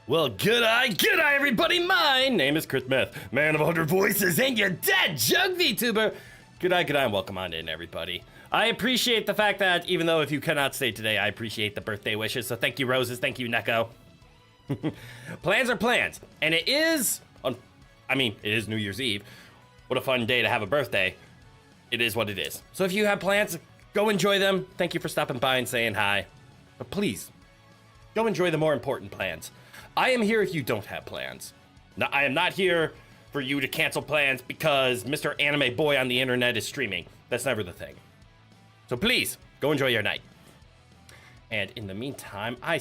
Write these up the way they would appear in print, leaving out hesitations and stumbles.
Well, g'day everybody, my name is Chris Mith, man of 100 voices and your dead jug VTuber. G'day, and welcome on in everybody. I appreciate the fact that even though if you cannot stay today, I appreciate the birthday wishes, so thank you Roses, thank you Neko. Plans are plans, and it is, it is New Year's Eve. What a fun day to have a birthday. It is what it is. So if you have plans, go enjoy them. Thank you for stopping by and saying hi. But please, go enjoy the more important plans. I am here if you don't have plans. Now, I am not here for you to cancel plans because Mr. Anime Boy on the internet is streaming. That's never the thing. So please, go enjoy your night. And in the meantime, I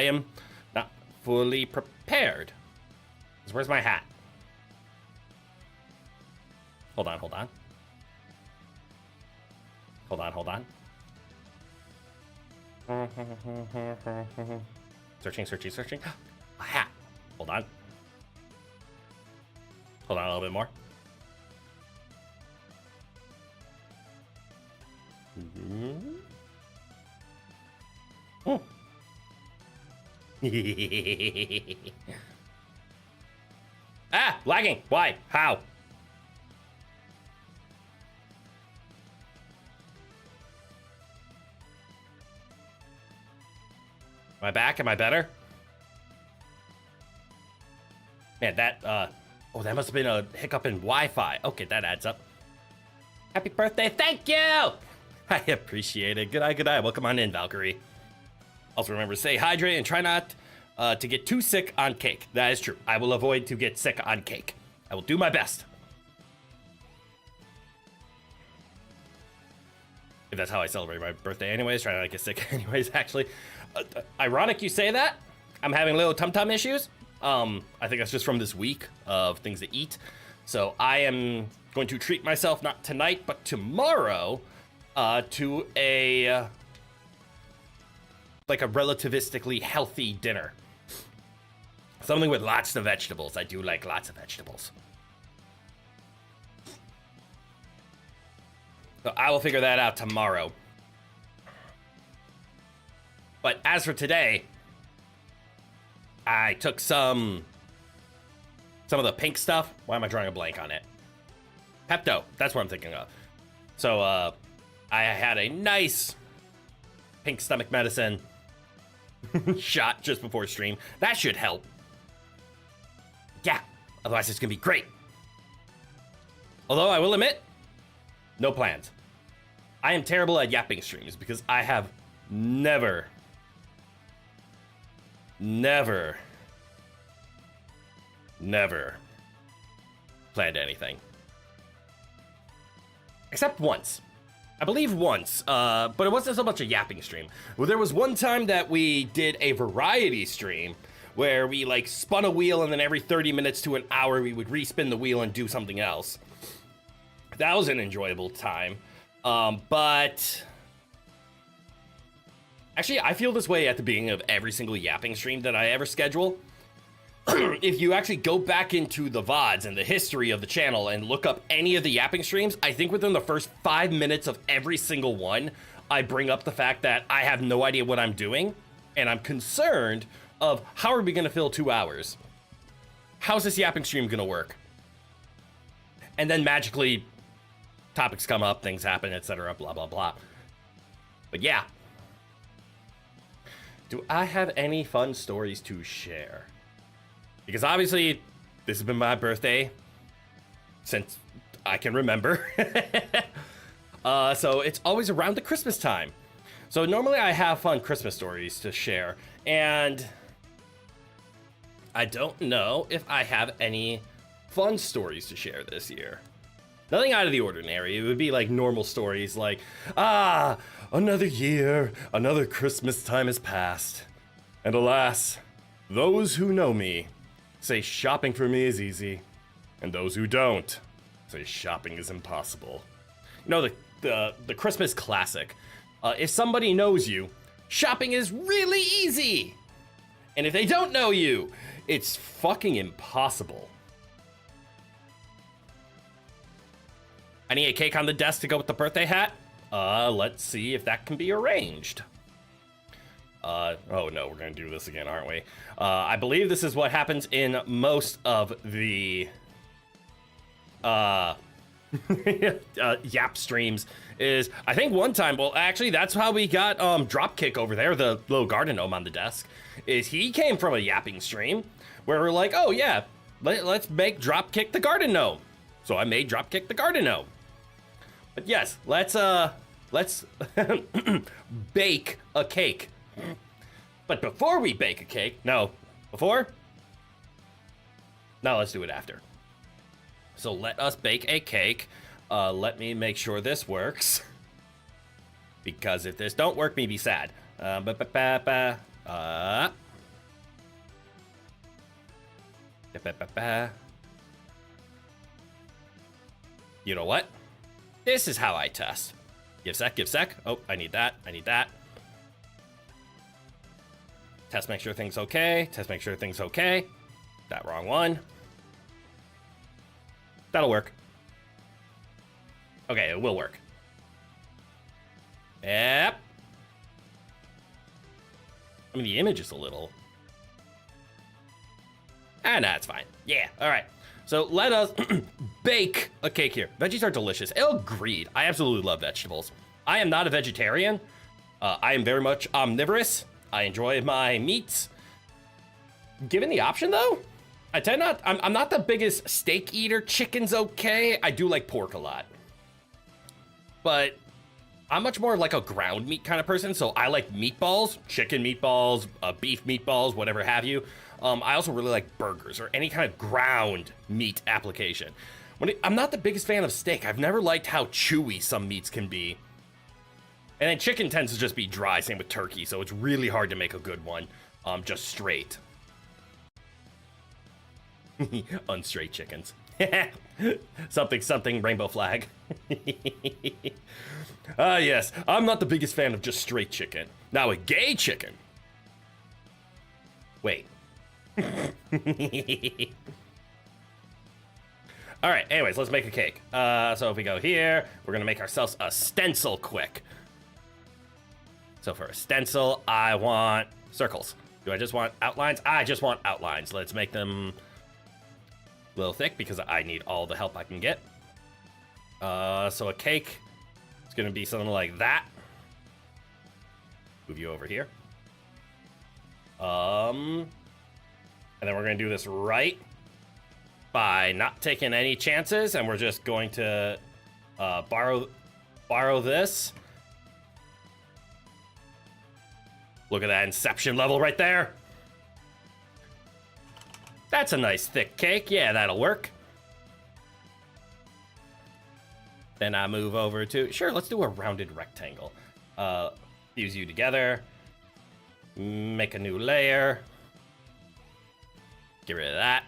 am not fully prepared. Where's my hat? Hold on. Searching. A hat. Hold on a little bit more. Oh. Lagging. Why? How? Am I back? Am I better? Man, that must have been a hiccup in Wi-Fi. Okay, that adds up. Happy birthday, thank you! I appreciate it. Good eye. Welcome on in, Valkyrie. Also remember to stay hydrated and try not to get too sick on cake. That is true. I will avoid to get sick on cake. I will do my best. If that's how I celebrate my birthday anyways, try not to get sick anyways, actually. Ironic you say that. I'm having little tum-tum issues. I think that's just from this week of things to eat. So I am going to treat myself, not tonight, but tomorrow, to a relativistically healthy dinner. Something with lots of vegetables. I do like lots of vegetables. So I will figure that out tomorrow. But as for today, I took some of the pink stuff. Why am I drawing a blank on it? Pepto, that's what I'm thinking of. So I had a nice pink stomach medicine shot just before stream. That should help. Yeah, otherwise it's gonna be great. Although I will admit, no plans. I am terrible at yapping streams because I have never planned anything. Except once. I believe once, but it wasn't so much a yapping stream. Well, there was one time that we did a variety stream where we spun a wheel and then every 30 minutes to an hour we would respin the wheel and do something else. That was an enjoyable time. But actually, I feel this way at the beginning of every single yapping stream that I ever schedule. If you actually go back into the VODs and the history of the channel and look up any of the yapping streams, I think within the first 5 minutes of every single one, I bring up the fact that I have no idea what I'm doing, and I'm concerned of how are we going to fill 2 hours? How's this yapping stream going to work? And then magically, topics come up, things happen, etc., blah, blah, blah. But yeah. Do I have any fun stories to share? Because obviously, this has been my birthday since I can remember. So it's always around the Christmas time. So normally I have fun Christmas stories to share. And I don't know if I have any fun stories to share this year. Nothing out of the ordinary. It would be like normal stories like, another year, another Christmas time has passed. And alas, those who know me say shopping for me is easy, and those who don't say shopping is impossible. You know, the Christmas classic. If somebody knows you, shopping is really easy. And if they don't know you, it's fucking impossible. I need a cake on the desk to go with the birthday hat. Let's see if that can be arranged. Oh no, we're gonna do this again, aren't we? I believe this is what happens in most of the Yap streams. Is I think one time, well, actually, that's how we got Dropkick over there, the little garden gnome on the desk. Is he came from a Yapping stream where we're like, oh yeah, let's make Dropkick the garden gnome. So I made Dropkick the garden gnome. But yes, let's bake a cake. But before we bake a cake, no, let's do it after. So let us bake a cake. Let me make sure this works. Because if this don't work, me be sad. You know what? This is how I test. Give sec. Oh, I need that. Test, make sure things okay. That wrong one. That'll work. Okay, it will work. Yep. I mean, the image is a little... nah, it's fine. Yeah, all right. So let us bake a cake here. Veggies are delicious. Agreed. I absolutely love vegetables. I am not a vegetarian. I am very much omnivorous. I enjoy my meats. Given the option, though, I tend not... I'm not the biggest steak eater. Chicken's okay. I do like pork a lot. But I'm much more like a ground meat kind of person, so I like meatballs, chicken meatballs, beef meatballs, whatever have you. I also really like burgers or any kind of ground meat application. I'm not the biggest fan of steak. I've never liked how chewy some meats can be. And then chicken tends to just be dry, same with turkey, so it's really hard to make a good one, just straight. Unstraight chickens. something rainbow flag. Yes, I'm not the biggest fan of just straight chicken. Now a gay chicken. Wait. All right, anyways, let's make a cake. So if we go here, we're gonna make ourselves a stencil quick. So for a stencil, I want circles. Do I just want outlines? I just want outlines. Let's make them a little thick because I need all the help I can get. So a cake is gonna be something like that. Move you over here. And then we're gonna do this right by not taking any chances, and we're just going to borrow this. Look at that Inception level right there. That's a nice thick cake. Yeah, that'll work. Then I move over to, sure, let's do a rounded rectangle. Fuse you together. Make a new layer. Get rid of that.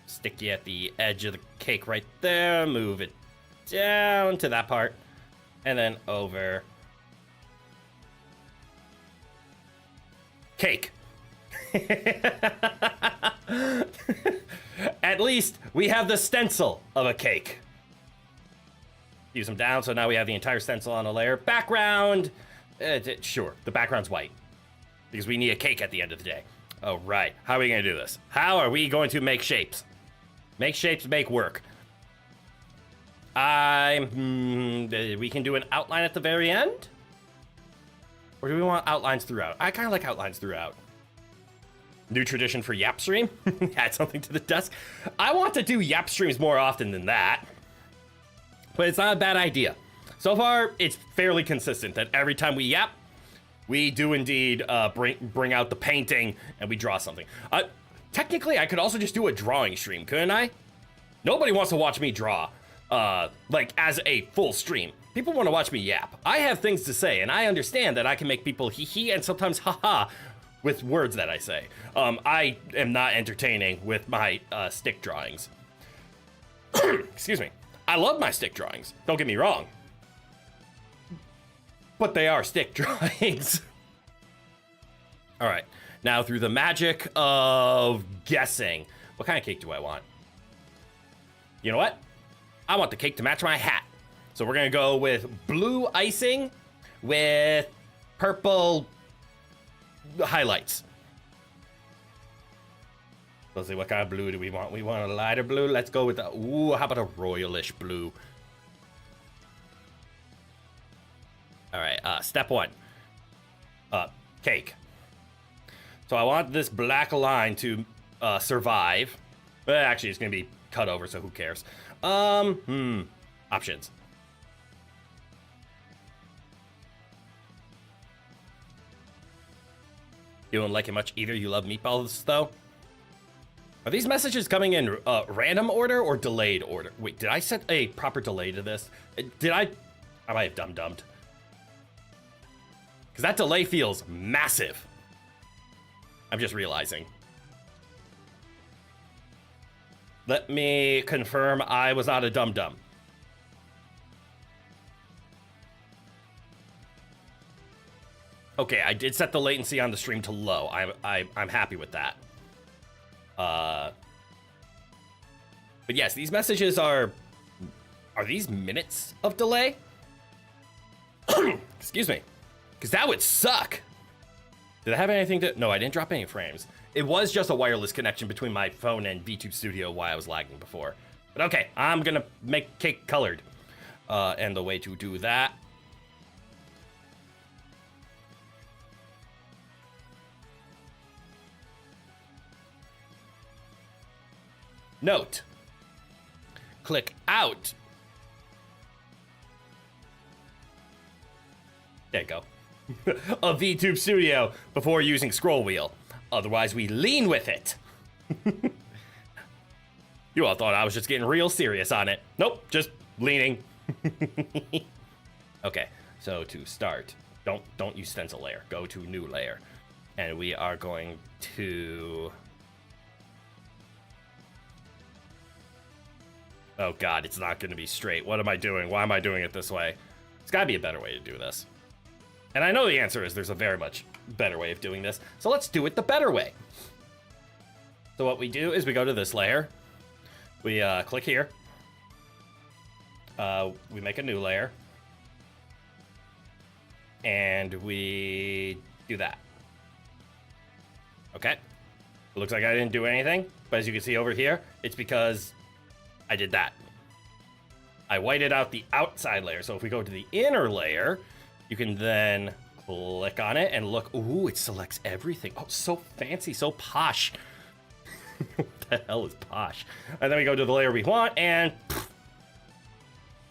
Stick you at the edge of the cake right there. Move it down to that part. And then over. Cake. At least we have the stencil of a cake. Use them down, so now we have the entire stencil on a layer. Background. Sure, the background's white. Because we need a cake at the end of the day. All right, how are we gonna do this? How are we going to make shapes? Make shapes, make work. We can do an outline at the very end? Or do we want outlines throughout? I kind of like outlines throughout. New tradition for Yap stream. Add something to the desk. I want to do Yap streams more often than that. But it's not a bad idea. So far, it's fairly consistent that every time we Yap, we do indeed bring out the painting and we draw something. Technically, I could also just do a drawing stream, couldn't I? Nobody wants to watch me draw, like as a full stream. People want to watch me yap. I have things to say, and I understand that I can make people hee-hee and sometimes ha-ha with words that I say. I am not entertaining with my stick drawings. Excuse me. I love my stick drawings. Don't get me wrong. But they are stick drawings. All right. Now, through the magic of guessing, what kind of cake do I want? You know what? I want the cake to match my hat. So we're gonna go with blue icing with purple highlights. Let's see, what kind of blue do we want? We want a lighter blue. Let's go with ooh, how about a royalish blue? All right, step one, cake. So I want this black line to survive. But actually, it's gonna be cut over, so who cares? Options. You don't like it much either. You love meatballs, though. Are these messages coming in random order or delayed order? Wait, did I set a proper delay to this? Did I might have dum-dummed. Because that delay feels massive. I'm just realizing. Let me confirm I was not a dum-dum. Okay, I did set the latency on the stream to low. I'm happy with that. But yes, these messages are these minutes of delay? Excuse me. Because that would suck. Did I have anything to... No, I didn't drop any frames. It was just a wireless connection between my phone and VTube Studio while I was lagging before. But okay, I'm gonna make cake colored. And the way to do that... Note. Click out. There you go. Of VTube Studio before using scroll wheel. Otherwise, we lean with it. You all thought I was just getting real serious on it. Nope, just leaning. Okay, so to start, don't use stencil layer. Go to new layer. And we are going to... Oh god, it's not going to be straight. What am I doing? Why am I doing it this way? There's got to be a better way to do this. And I know the answer is there's a very much better way of doing this. So let's do it the better way. So what we do is we go to this layer. We click here. We make a new layer. And we do that. Okay. It looks like I didn't do anything. But as you can see over here, it's because I did that. I whited out the outside layer. So if we go to the inner layer, you can then click on it and look. Ooh, it selects everything. Oh, so fancy, so posh. What the hell is posh? And then we go to the layer we want, and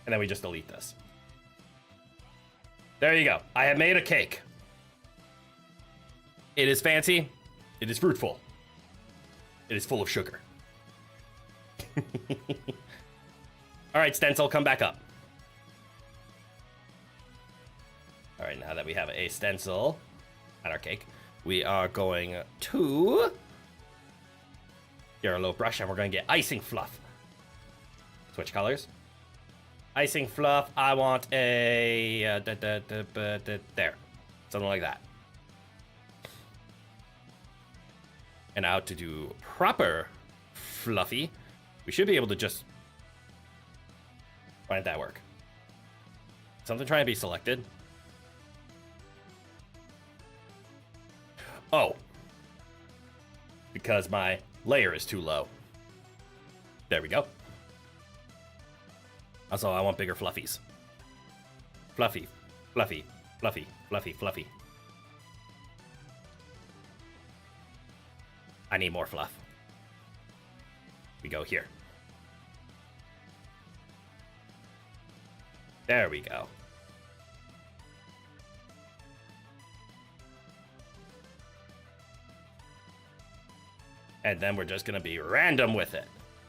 then we just delete this. There you go. I have made a cake. It is fancy. It is fruitful. It is full of sugar. All right, stencil, come back up. All right, now that we have a stencil on our cake, we are going to get our little brush and we're going to get icing fluff. Switch colors. Icing fluff, I want a, there, something like that. And now to do proper fluffy, we should be able to just, why didn't that work? Something trying to be selected. Oh, because my layer is too low. There we go. Also, I want bigger fluffies. Fluffy, fluffy, fluffy, fluffy, fluffy. I need more fluff. We go here. There we go. And then we're just gonna be random with it.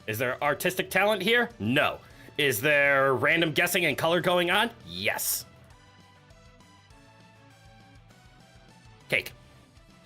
Is there artistic talent here? No. Is there random guessing and color going on? Yes. Cake.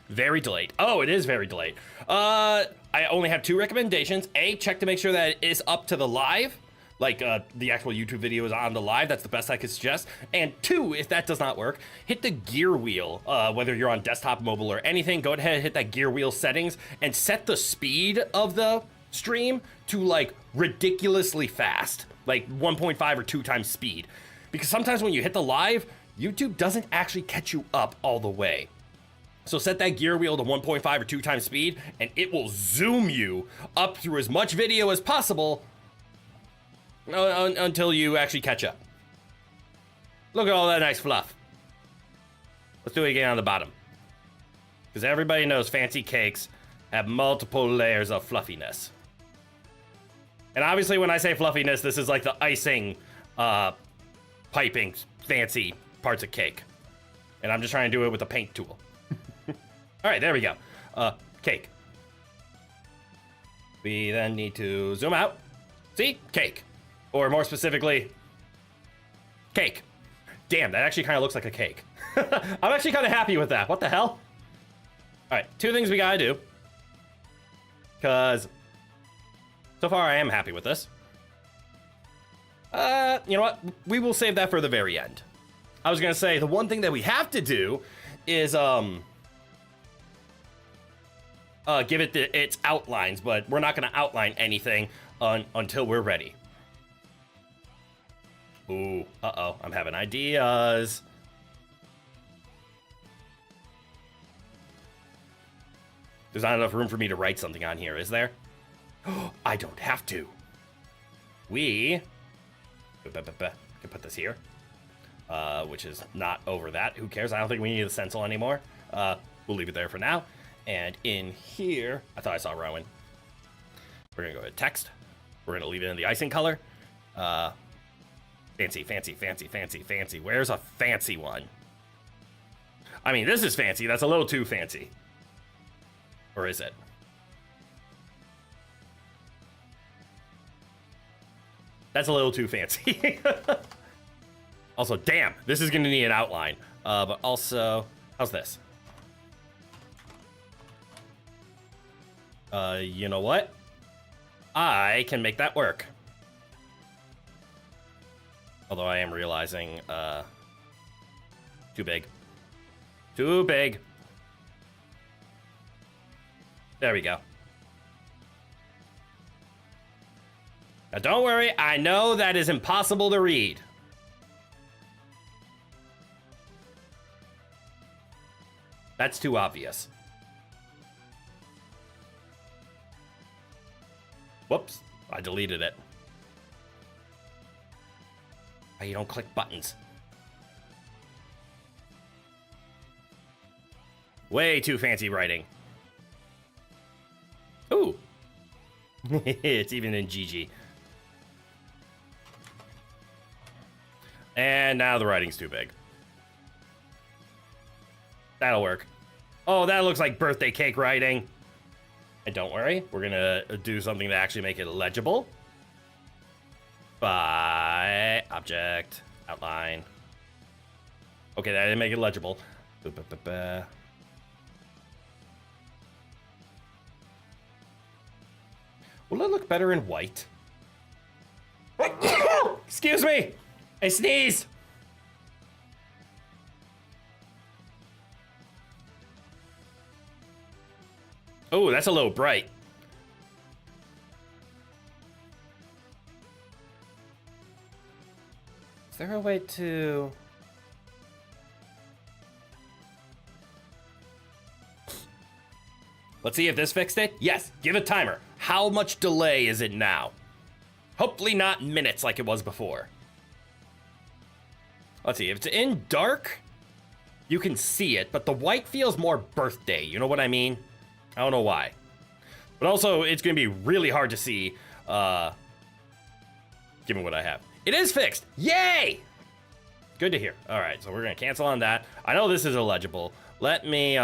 Very delayed. Oh, it is very delayed. I only have two recommendations. A, check to make sure that it is up to the live. Like, the actual YouTube video is on the live. That's the best I could suggest. And two, if that does not work, hit the gear wheel. Whether you're on desktop, mobile, or anything, go ahead and hit that gear wheel settings and set the speed of the stream to like ridiculously fast, like 1.5 or 2 times speed. Because sometimes when you hit the live, YouTube doesn't actually catch you up all the way. So set that gear wheel to 1.5 or 2 times speed, and it will zoom you up through as much video as possible until you actually catch up. Look at all that nice fluff. Let's do it again on the bottom. Because everybody knows fancy cakes have multiple layers of fluffiness. And obviously when I say fluffiness, this is like the icing, piping, fancy parts of cake. And I'm just trying to do it with a paint tool. All right, there we go. Cake. We then need to zoom out. See? Cake. Or more specifically, cake. Damn, that actually kind of looks like a cake. I'm actually kind of happy with that. What the hell? All right, 2 things we gotta do. Because so far I am happy with this. You know what? We will save that for the very end. I was gonna say, the one thing that we have to do is, give it its outlines, but we're not gonna outline anything until we're ready. Ooh, uh-oh, I'm having ideas. There's not enough room for me to write something on here, is there? I don't have to. We can put this here, which is not over that. Who cares? I don't think we need the stencil anymore. We'll leave it there for now. And in here, I thought I saw Rowan. We're gonna go to text. We're gonna leave it in the icing color. Fancy, fancy, fancy, fancy, fancy. Where's a fancy one? I mean, this is fancy. That's a little too fancy. Or is it? That's a little too fancy. Also, damn, this is gonna need an outline. But also, how's this? You know what? I can make that work. Although I am realizing, too big. Too big. There we go. Now don't worry, I know that is impossible to read. That's too obvious. Whoops, I deleted it. Why you don't click buttons? Way too fancy writing. Ooh. It's even in GG. And now the writing's too big. That'll work. Oh, that looks like birthday cake writing. And don't worry, we're gonna do something to actually make it legible. By object, outline. Okay, that didn't make it legible. Will it look better in white? Excuse me! I sneezed! Oh, that's a little bright. Is there a way to... Let's see if this fixed it. Yes, give a timer. How much delay is it now? Hopefully not minutes like it was before. Let's see, if it's in dark, you can see it, but the white feels more birthday. You know what I mean? I don't know why. But also, it's going to be really hard to see, given what I have. It is fixed! Yay! Good to hear. All right, so we're going to cancel on that. I know this is illegible. Let me,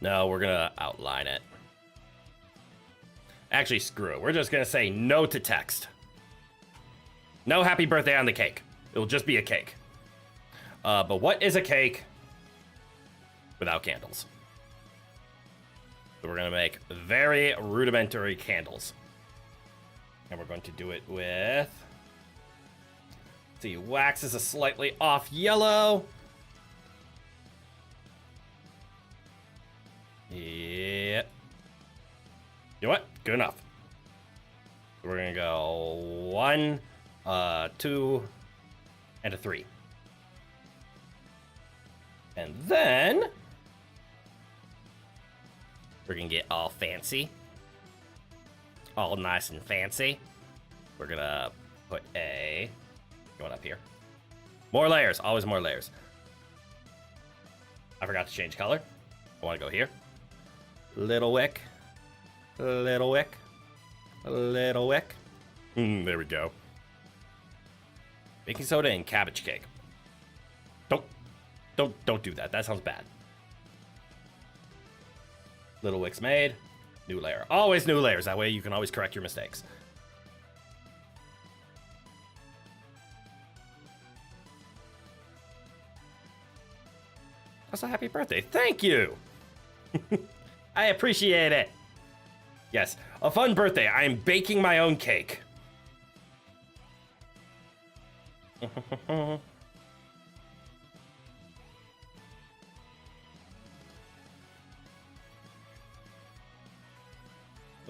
No, we're going to outline it. Actually, screw it. We're just going to say no to text. No happy birthday on the cake. It'll just be a cake. But what is a cake without candles? So we're going to make very rudimentary candles. And we're going to do it with... Let's see, wax is a slightly off yellow. Yep. You know what? Good enough. We're gonna go 1, 2, and a 3. And then we're gonna get all fancy. All nice and fancy. We're gonna put a... Going up here. More layers. Always more layers. I forgot to change color. I want to go here. Little wick. Little wick. Little wick. There we go. Baking soda and cabbage cake. Don't do that. That sounds bad. Little wicks made. New layer. Always new layers. That way you can always correct your mistakes. That's a happy birthday. Thank you. I appreciate it. Yes, a fun birthday. I am baking my own cake. We'll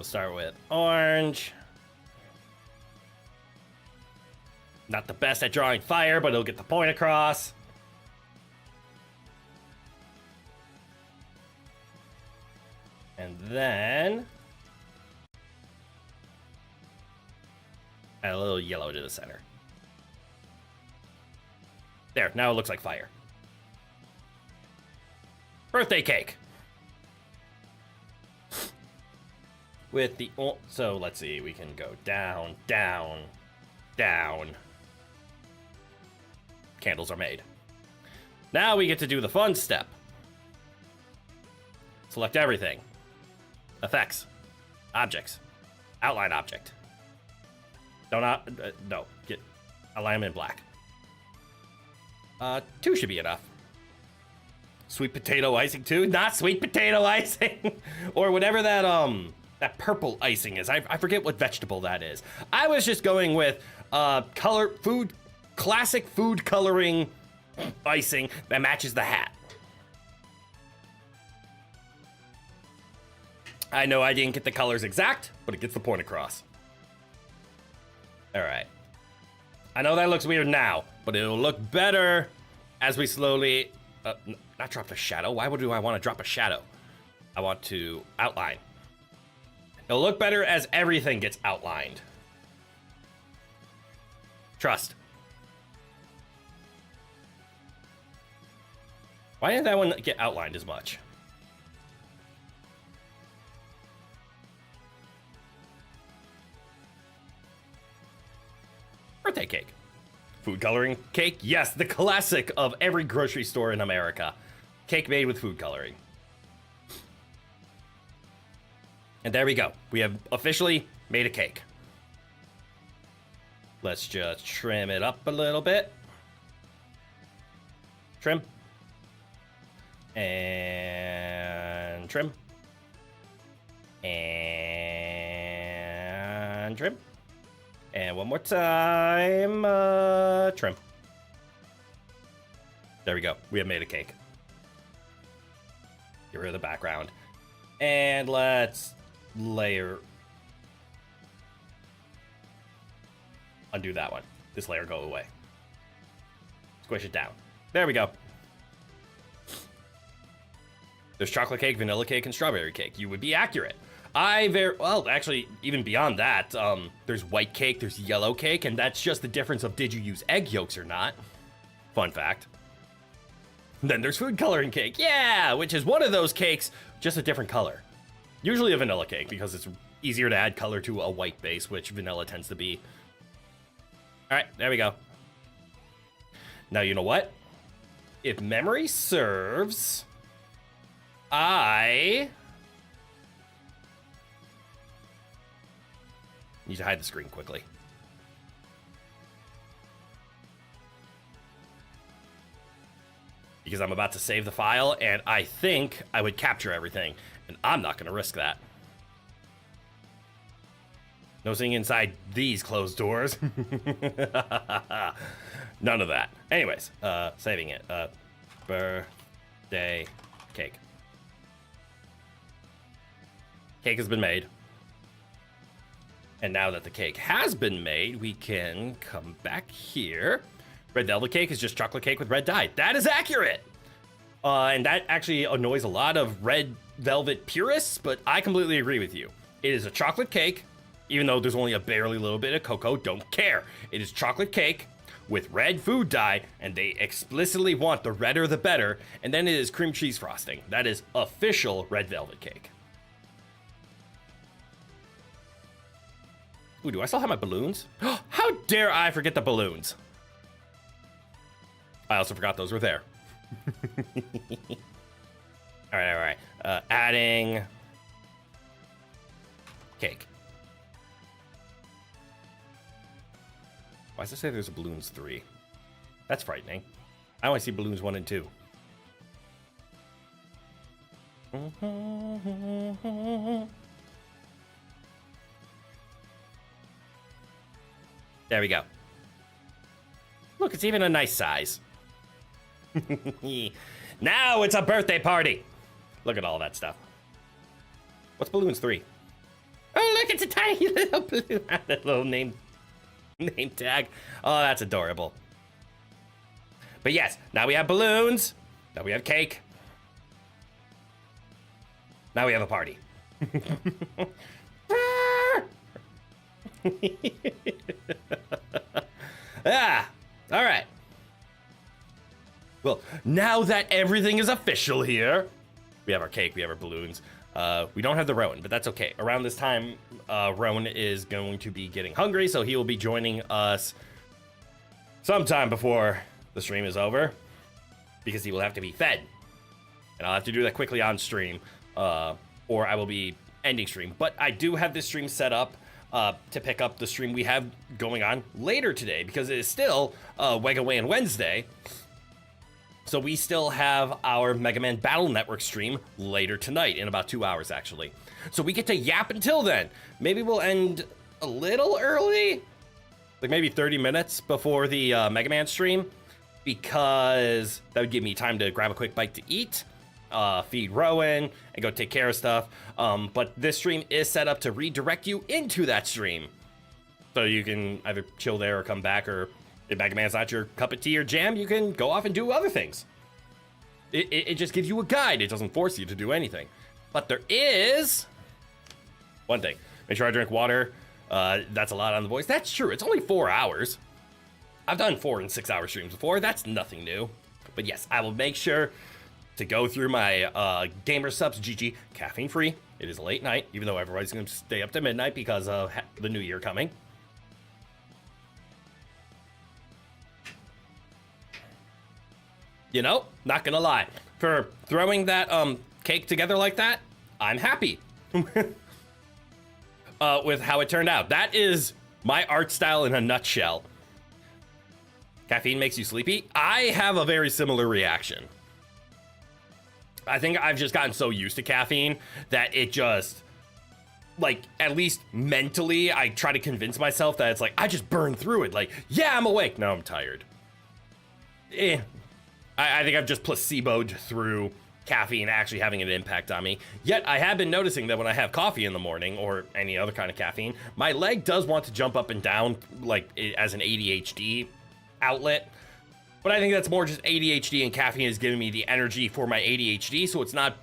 start with orange. Not the best at drawing fire, but it'll get the point across. And then add a little yellow to the center. There, now it looks like fire. Birthday cake. With the, so let's see, we can go down, down, down. Candles are made. Now we get to do the fun step. Select everything. Effects. Objects. Outline object. No. Align them in black. 2 should be enough. Sweet potato icing 2? Not sweet potato icing! Or whatever that purple icing is. I forget what vegetable that is. I was just going with classic food coloring icing that matches the hat. I know I didn't get the colors exact, but it gets the point across. All right. I know that looks weird now, but it'll look better as we slowly... not drop the shadow. Why do I want to drop a shadow? I want to outline. It'll look better as everything gets outlined. Trust. Why didn't that one get outlined as much? Birthday cake. Food coloring cake? Yes, the classic of every grocery store in America. Cake made with food coloring. And there we go. We have officially made a cake. Let's just trim it up a little bit. Trim. And trim. And trim. And one more time, trim. There we go. We have made a cake. Get rid of the background. And let's layer. Undo that one. This layer go away. Squish it down. There we go. There's chocolate cake, vanilla cake, and strawberry cake. You would be accurate. Well, actually, even beyond that, there's white cake, there's yellow cake, and that's just the difference of did you use egg yolks or not. Fun fact. Then there's food coloring cake, yeah, which is one of those cakes, just a different color. Usually a vanilla cake, because it's easier to add color to a white base, which vanilla tends to be. All right, there we go. Now, you know what? If memory serves, I need to hide the screen quickly. Because I'm about to save the file, and I think I would capture everything, and I'm not going to risk that. No seeing inside these closed doors. None of that. Anyways, saving it. Birthday cake. Cake has been made. And now that the cake has been made, we can come back here. Red velvet cake is just chocolate cake with red dye. That is accurate. And that actually annoys a lot of red velvet purists, but I completely agree with you. It is a chocolate cake, even though there's only a barely little bit of cocoa, don't care. It is chocolate cake with red food dye, and they explicitly want the redder the better, and then it is cream cheese frosting. That is official red velvet cake. Ooh, do I still have my balloons? How dare I forget the balloons? I also forgot those were there. All right. Adding cake. Why does it say there's a balloons 3? That's frightening. I only see balloons 1 and 2. There we go. Look, it's even a nice size. Now it's a birthday party. Look at all that stuff. What's balloons 3? Oh, look, it's a tiny little balloon. That little name tag. Oh, that's adorable. But yes, now we have balloons. Now we have cake. Now we have a party. Ah, all right. Well, now that everything is official here, we have our cake, we have our balloons. We don't have the Rowan, but that's okay. Around this time, Rowan is going to be getting hungry, so he will be joining us sometime before the stream is over, because he will have to be fed. And I'll have to do that quickly on stream, or I will be ending stream. But I do have this stream set up to pick up the stream we have going on later today, because it is still Wegawayan Wednesday. So we still have our Mega Man Battle Network stream later tonight, in about 2 hours, actually. So we get to yap until then. Maybe we'll end a little early, like maybe 30 minutes before the Mega Man stream, because that would give me time to grab a quick bite to eat, feed Rowan, and go take care of stuff. But this stream is set up to redirect you into that stream, so you can either chill there or come back, or if Mega Man's not your cup of tea or jam, you can go off and do other things. It just gives you a guide. It doesn't force you to do anything. But there is one thing. Make sure I drink water. That's a lot on the voice. That's true. It's only 4 hours. I've done 4 and 6 hour streams before. That's nothing new. But yes, I will make sure to go through my Gamer Subs GG caffeine free. It is a late night, even though everybody's going to stay up to midnight because of the new year coming. You know, not gonna lie, for throwing that cake together like that, I'm happy with how it turned out. That is my art style in a nutshell. Caffeine makes you sleepy. I have a very similar reaction. I think I've just gotten so used to caffeine that it just, like, at least mentally, I try to convince myself that it's like, I just burn through it. Like, yeah, I'm awake. No, I'm tired. I think I've just placeboed through caffeine actually having an impact on me. Yet I have been noticing that when I have coffee in the morning, or any other kind of caffeine, my leg does want to jump up and down, like as an ADHD outlet. But I think that's more just ADHD, and caffeine is giving me the energy for my ADHD, so it's not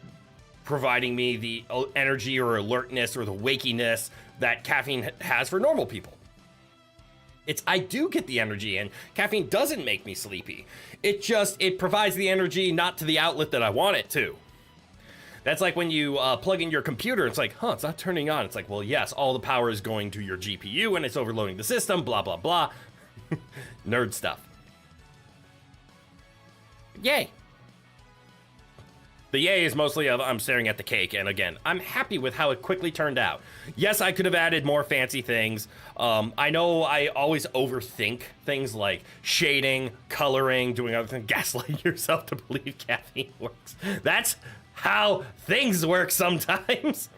providing me the energy or alertness or the wakiness that caffeine has for normal people. I do get the energy, and caffeine doesn't make me sleepy. It provides the energy not to the outlet that I want it to. That's like when you plug in your computer, it's like, it's not turning on. It's like, well, yes, all the power is going to your GPU, and it's overloading the system, blah, blah, blah. Nerd stuff. Yay. The yay is mostly of I'm staring at the cake, and again, I'm happy with how it quickly turned out. Yes, I could have added more fancy things. I know I always overthink things like shading, coloring, doing other things, gaslighting yourself to believe caffeine works. That's how things work sometimes.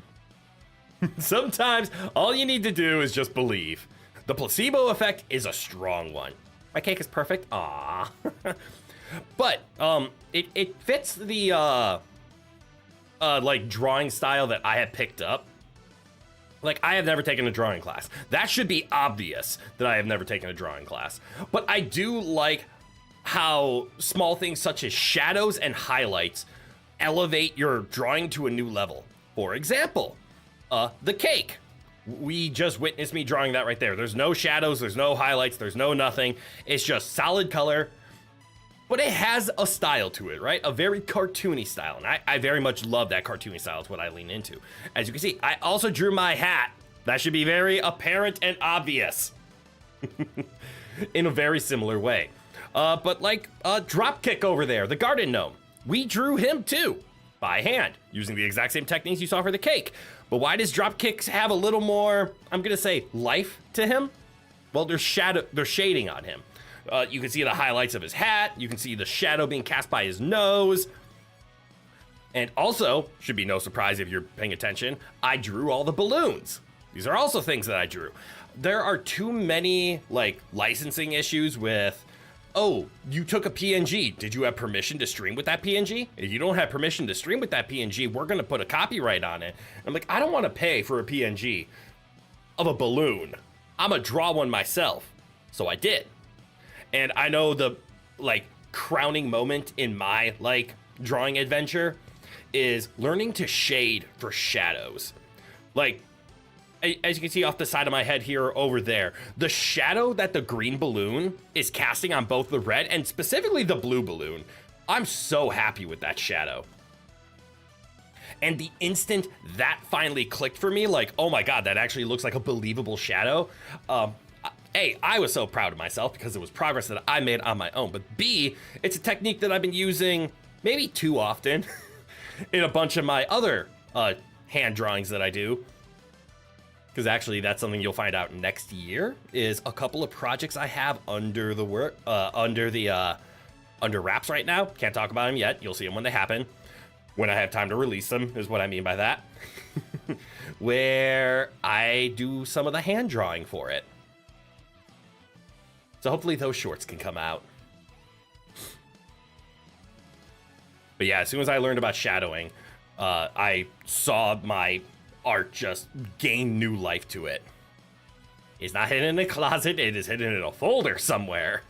Sometimes all you need to do is just believe. The placebo effect is a strong one. My cake is perfect. Aww. But it fits the like drawing style that I have picked up Like, I have never taken a drawing class. That should be obvious that I have never taken a drawing class. But I do like how small things such as shadows and highlights elevate your drawing to a new level. For example, the cake. We just witnessed me drawing that right there. There's no shadows, there's no highlights, there's no nothing. It's just solid color, but it has a style to it, right? A very cartoony style, and I very much love that cartoony style. It's what I lean into. As you can see, I also drew my hat. That should be very apparent and obvious in a very similar way. But like Dropkick over there, the garden gnome, we drew him too by hand using the exact same techniques you saw for the cake. But why does Dropkick have a little more, I'm gonna say, life to him? Well, there's shading on him. You can see the highlights of his hat. You can see the shadow being cast by his nose. And also, should be no surprise if you're paying attention, I drew all the balloons. These are also things that I drew. There are too many like licensing issues with, oh, you took a PNG. Did you have permission to stream with that PNG? If you don't have permission to stream with that PNG, we're gonna put a copyright on it. I'm like, I don't wanna pay for a PNG of a balloon. I'm gonna draw one myself. So I did. And I know the like crowning moment in my like drawing adventure is learning to shade for shadows. Like, as you can see off the side of my head here over there, the shadow that the green balloon is casting on both the red and specifically the blue balloon, I'm so happy with that shadow. And the instant that finally clicked for me, like, oh my God, that actually looks like a believable shadow. A, I was so proud of myself because it was progress that I made on my own. But B, it's a technique that I've been using maybe too often in a bunch of my other hand drawings that I do. Because actually, that's something you'll find out next year. Is a couple of projects I have under wraps right now. Can't talk about them yet. You'll see them when they happen. When I have time to release them is what I mean by that. Where I do some of the hand drawing for it. So hopefully those shorts can come out. But yeah, as soon as I learned about shadowing, I saw my art just gain new life to it. It's not hidden in a closet, it is hidden in a folder somewhere.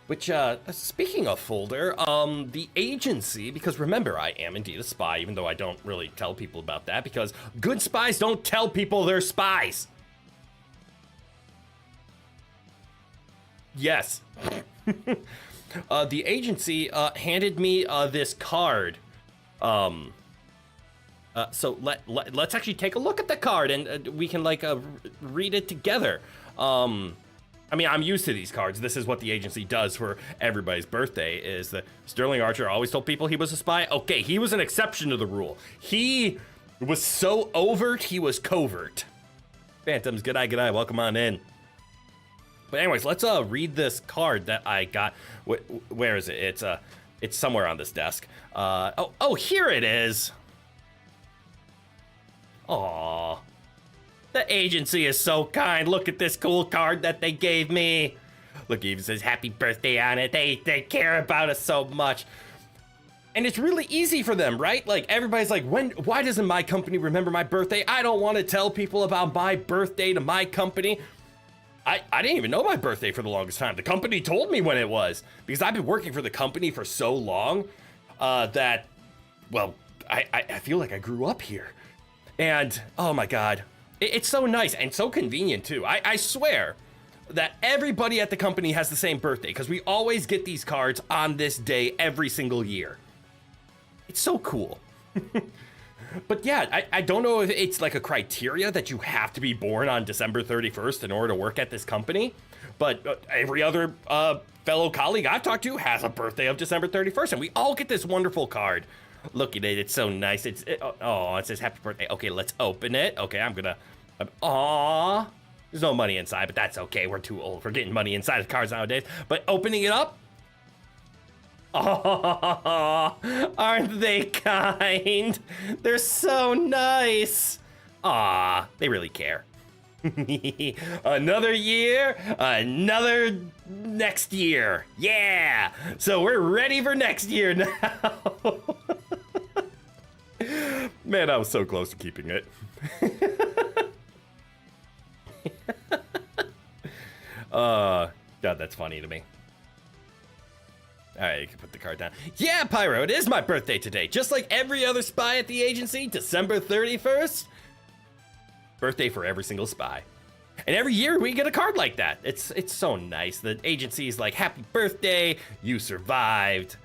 Which, speaking of folder, the agency, because remember, I am indeed a spy, even though I don't really tell people about that, because good spies don't tell people they're spies. Yes. The agency handed me this card. So let's actually take a look at the card and we can like read it together. I mean, I'm used to these cards. This is what the agency does for everybody's birthday, is that Sterling Archer always told people he was a spy. Okay, he was an exception to the rule. He was so overt, he was covert. Phantoms, good eye, welcome on in. But anyways, let's read this card that I got. Where is it? It's somewhere on this desk. Oh, here it is. Aww. The agency is so kind. Look at this cool card that they gave me. Look, it even says happy birthday on it. They care about us so much. And it's really easy for them, right? Like, everybody's like, why doesn't my company remember my birthday? I don't want to tell people about my birthday to my company. I didn't even know my birthday for the longest time. The company told me when it was, because I've been working for the company for so long that, well, I feel like I grew up here. And, oh my God, it's so nice and so convenient too. I swear that everybody at the company has the same birthday because we always get these cards on this day every single year. It's so cool. But yeah, I don't know if it's like a criteria that you have to be born on December 31st in order to work at this company, but every other fellow colleague I've talked to has a birthday of December 31st, and we all get this wonderful card. Look at it, it's so nice. It says happy birthday. Okay, let's open it. Okay, aw, there's no money inside, but that's okay. We're too old for getting money inside of cards nowadays. But opening it up, oh, aren't they kind? They're so nice. Aw, they really care. Another year, another next year. Yeah, so we're ready for next year now. Man, I was so close to keeping it. God, that's funny to me. All right, you can put the card down. Yeah, Pyro, it is my birthday today. Just like every other spy at the agency, December 31st. Birthday for every single spy. And every year we get a card like that. It's so nice. The agency is like, happy birthday, you survived.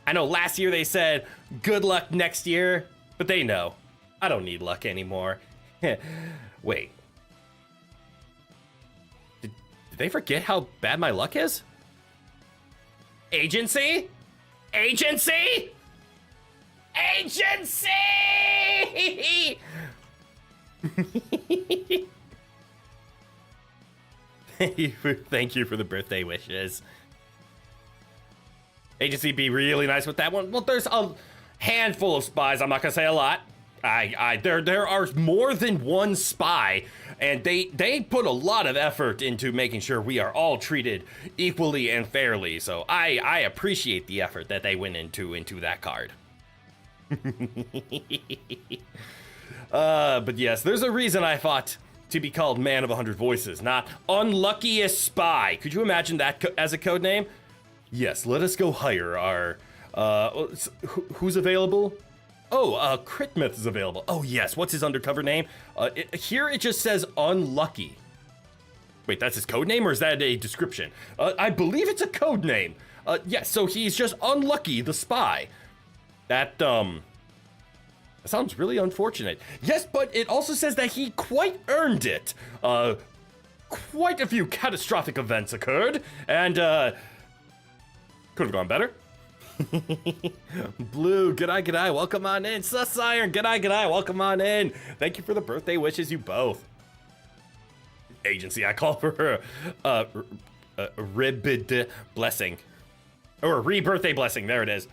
I know last year they said, good luck next year, but they know. I don't need luck anymore. Wait. Did they forget how bad my luck is? Agency? Agency? Agency! Thank you for the birthday wishes. Agency be really nice with that one. Well, there's a handful of spies. I'm not gonna say a lot. There are more than one spy, and they put a lot of effort into making sure we are all treated equally and fairly. So I appreciate the effort that they went into that card. But yes, there's a reason I fought to be called Man of 100 Voices, not Unluckiest Spy. Could you imagine that as a code name? Yes, let us go hire our, who's available? Oh, Mith is available. Oh yes, what's his undercover name? Here it just says Unlucky. Wait, that's his code name or is that a description? I believe it's a code name. Yes, so he's just Unlucky the Spy. That sounds really unfortunate. Yes, but it also says that he quite earned it. Quite a few catastrophic events occurred, and could have gone better. Blue, g'day, welcome on in. Sus Iron, g'day, welcome on in. Thank you for the birthday wishes, you both. Agency, I call for her ribbid blessing. Or a re-birthday blessing, there it is.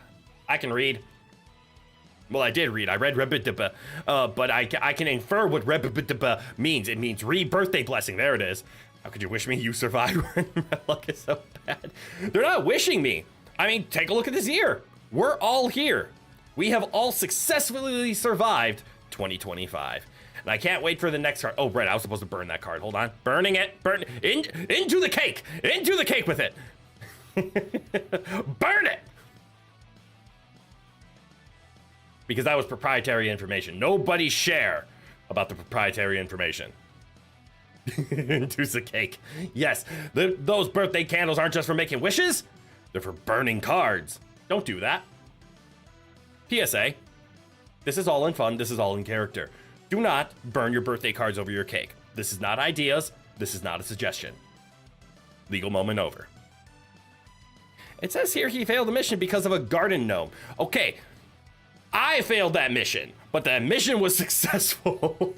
I can read. Well, I did read. I read rebidibba, but I can infer what rebidibba means. It means re-birthday blessing. There it is. How could you wish me you survived when my luck is so bad? They're not wishing me. I mean, take a look at this year. We're all here. We have all successfully survived 2025. And I can't wait for the next card. Oh, right, I was supposed to burn that card. Hold on. Burning it. Into the cake. Into the cake with it. Burn it. Because that was proprietary information. Nobody share about the proprietary information. Into the cake. Yes, those birthday candles aren't just for making wishes. They're for burning cards. Don't do that. PSA. This is all in fun. This is all in character. Do not burn your birthday cards over your cake. This is not ideas. This is not a suggestion. Legal moment over. It says here he failed the mission because of a garden gnome. Okay, I failed that mission, but that mission was successful.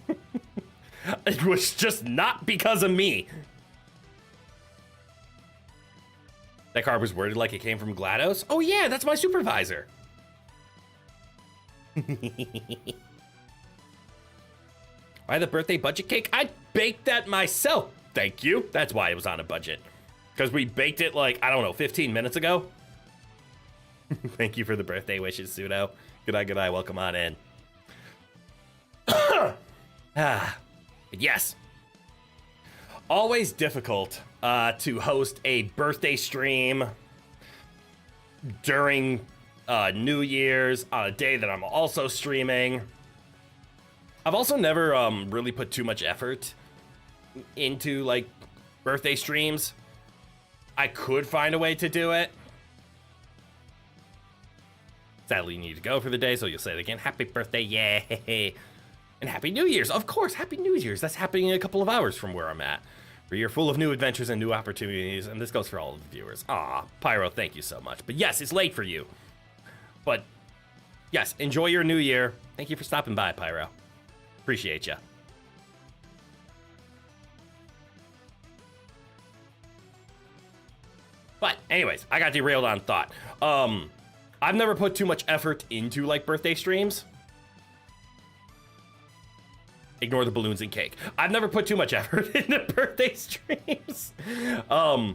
It was just not because of me. That card was worded like it came from GLaDOS. Oh yeah, that's my supervisor. Why the birthday budget cake? I baked that myself. Thank you. That's why it was on a budget. Because we baked it like, I don't know, 15 minutes ago. Thank you for the birthday wishes, Pseudo. G'day, welcome on in. Yes. Always difficult to host a birthday stream during New Year's on a day that I'm also streaming. I've also never really put too much effort into like birthday streams. I could find a way to do it. Sadly, you need to go for the day, so you'll say it again. Happy birthday, yay! And Happy New Year's, of course, Happy New Year's. That's happening in a couple of hours from where I'm at. A year full of new adventures and new opportunities, and this goes for all of the viewers. Aw, Pyro, thank you so much. But yes, it's late for you. But yes, enjoy your new year. Thank you for stopping by, Pyro. Appreciate ya. But anyways, I got derailed on thought. I've never put too much effort into like birthday streams. Ignore the balloons and cake. I've never put too much effort into birthday streams. But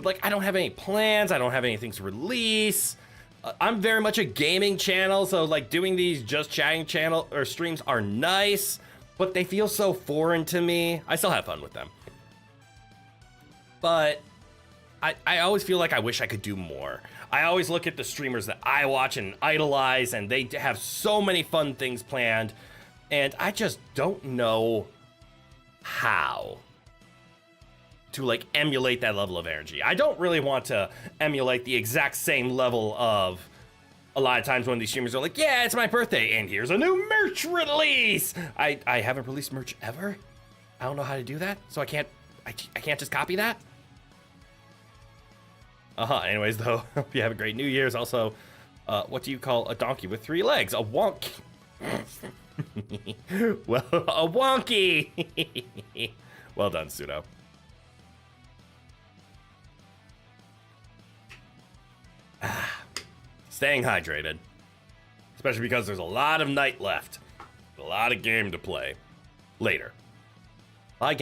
like, I don't have any plans. I don't have anything to release. I'm very much a gaming channel, so like doing these just chatting channel or streams are nice. but they feel so foreign to me. I still have fun with them. But I always feel like I wish I could do more. I always look at the streamers that I watch and idolize, and they have so many fun things planned, and I just don't know how to like emulate that level of energy. I don't really want to emulate the exact same level of a lot of times when these streamers are like, yeah, it's my birthday and here's a new merch release. I haven't released merch ever. I don't know how to do that, so I can't just copy that. Anyways, though, hope you have a great New Year's. Also, what do you call a donkey with 3 legs? A wonk. Well, a wonky. Well done, Pseudo. Staying hydrated, especially because there's a lot of night left, a lot of game to play later. A lot of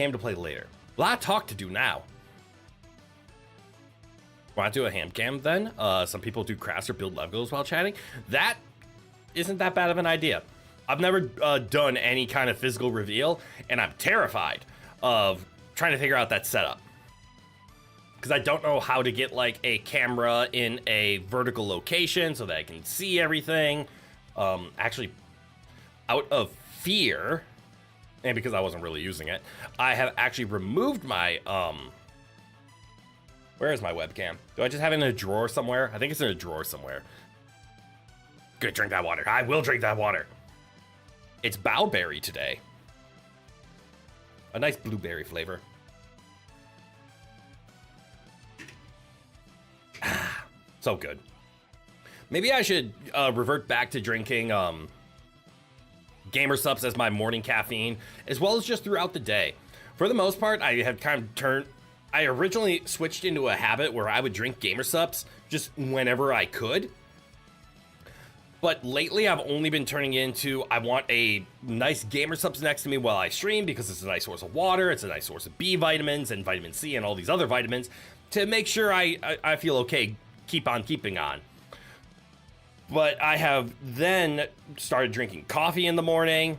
of talk to do now. Want to do a ham cam then? Some people do crafts or build Legos while chatting. That isn't that bad of an idea. I've never done any kind of physical reveal, and I'm terrified of trying to figure out that setup. Because I don't know how to get like a camera in a vertical location so that I can see everything. Actually, out of fear, and because I wasn't really using it, I have actually removed my, where is my webcam? Do I just have it in a drawer somewhere? I think it's in a drawer somewhere. Good, drink that water. I will drink that water. It's bowberry today. A nice blueberry flavor. So good. Maybe I should revert back to drinking Gamer Sups as my morning caffeine, as well as just throughout the day. For the most part, I have kind of I originally switched into a habit where I would drink Gamer Sups just whenever I could. But lately, I've only been turning into, I want a nice Gamer Sups next to me while I stream, because it's a nice source of water, it's a nice source of B vitamins and vitamin C and all these other vitamins, to make sure I feel okay, keep on keeping on. But I have then started drinking coffee in the morning.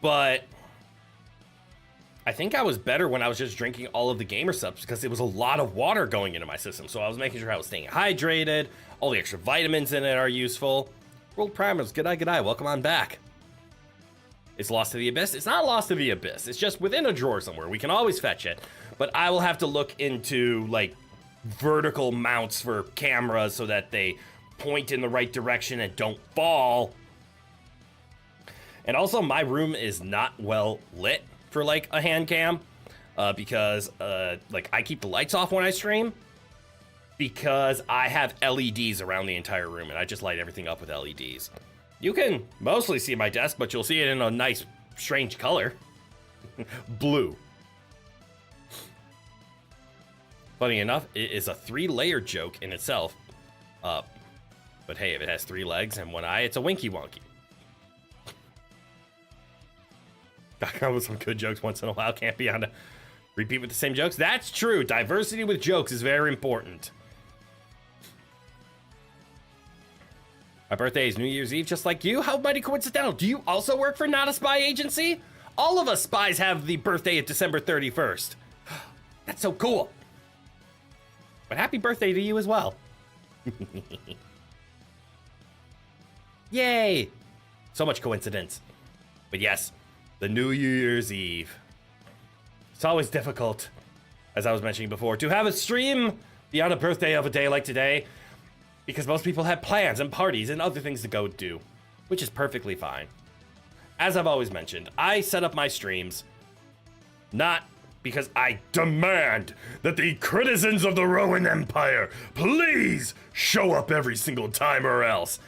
But I think I was better when I was just drinking all of the Gamer Sups, because it was a lot of water going into my system. So I was making sure I was staying hydrated. All the extra vitamins in it are useful. World Primers, g'day, welcome on back. It's Lost to the Abyss. It's not Lost to the Abyss. It's just within a drawer somewhere. We can always fetch it. But I will have to look into, like, vertical mounts for cameras so that they point in the right direction and don't fall. And also, my room is not well lit for, like, a hand cam. Because, like, I keep the lights off when I stream. Because I have LEDs around the entire room, and I just light everything up with LEDs. You can mostly see my desk, but you'll see it in a nice, strange color. Blue. Funny enough, it is a 3-layer joke in itself. But hey, if it has 3 legs and 1 eye, it's a winky wonky. Back on with some good jokes once in a while. Can't be on to repeat with the same jokes. That's true. Diversity with jokes is very important. My birthday is New Year's Eve, just like you. How mighty coincidental. Do you also work for Not a Spy Agency? All of us spies have the birthday of December 31st. That's so cool. But happy birthday to you as well. Yay. So much coincidence. But yes, the New Year's Eve. It's always difficult, as I was mentioning before, to have a stream beyond a birthday of a day like today, because most people have plans and parties and other things to go do, which is perfectly fine. As I've always mentioned, I set up my streams not because I demand that the citizens of the Roman Empire please show up every single time or else.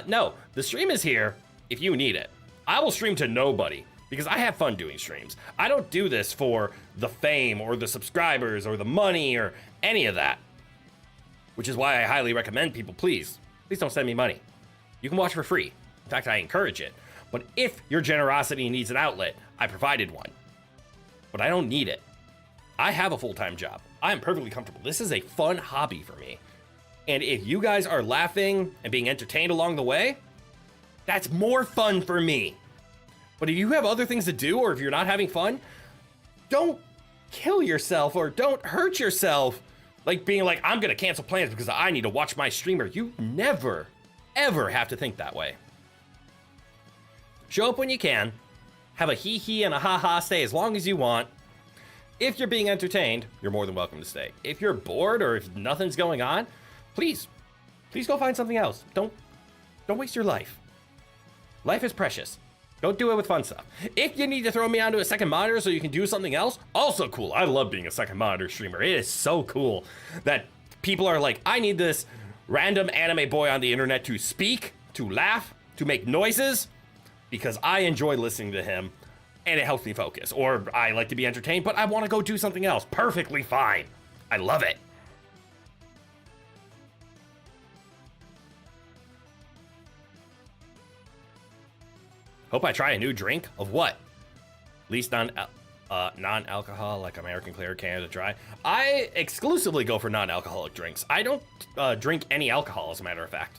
No, the stream is here if you need it. I will stream to nobody because I have fun doing streams. I don't do this for the fame or the subscribers or the money or any of that. Which is why I highly recommend people, please don't send me money. You can watch for free. In fact, I encourage it. But if your generosity needs an outlet, I provided one. But I don't need it. I have a full-time job. I am perfectly comfortable. This is a fun hobby for me. And if you guys are laughing and being entertained along the way, that's more fun for me. But if you have other things to do, or if you're not having fun, don't kill yourself or don't hurt yourself. Like being like, I'm gonna cancel plans because I need to watch my streamer. You never, ever have to think that way. Show up when you can. Have a hee-hee and a ha-ha, stay as long as you want. If you're being entertained, you're more than welcome to stay. If you're bored or if nothing's going on, please go find something else. Don't waste your life. Life is precious. Don't do it with fun stuff. If you need to throw me onto a second monitor so you can do something else, also cool. I love being a second monitor streamer. It is so cool that people are like, I need this random anime boy on the internet to speak, to laugh, to make noises, because I enjoy listening to him and it helps me focus. Or I like to be entertained, but I want to go do something else. Perfectly fine. I love it. Hope I try a new drink. Of what? At least non-alcohol, like American Clear, Canada Dry. I exclusively go for non-alcoholic drinks. I don't drink any alcohol, as a matter of fact.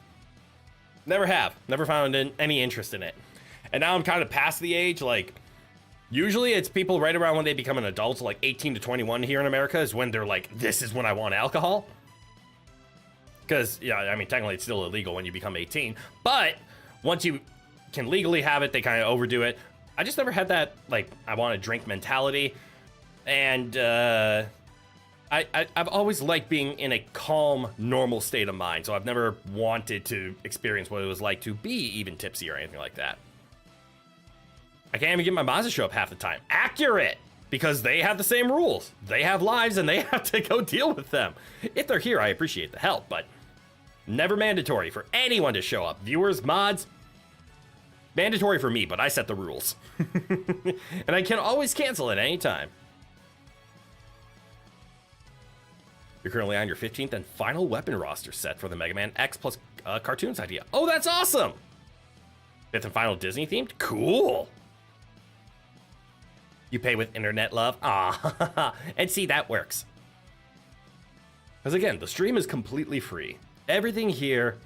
Never have. Never found any interest in it. And now I'm kind of past the age, like, usually it's people right around when they become an adult, like 18 to 21 here in America is when they're like, this is when I want alcohol. Because, yeah, I mean, technically it's still illegal when you become 18. But once you can legally have it, they kind of overdo it. I just never had that, like, I want to drink mentality. And I've always liked being in a calm, normal state of mind. So I've never wanted to experience what it was like to be even tipsy or anything like that. I can't even get my mods to show up half the time. Accurate! Because they have the same rules. They have lives and they have to go deal with them. If they're here, I appreciate the help, but never mandatory for anyone to show up. Viewers, mods, mandatory for me, but I set the rules. And I can always cancel at any time. You're currently on your 15th and final weapon roster set for the Mega Man X plus cartoons idea. Oh, that's awesome! 5th and final Disney themed? Cool! You pay with internet love? Ah, and see, that works. Because again, the stream is completely free. Everything here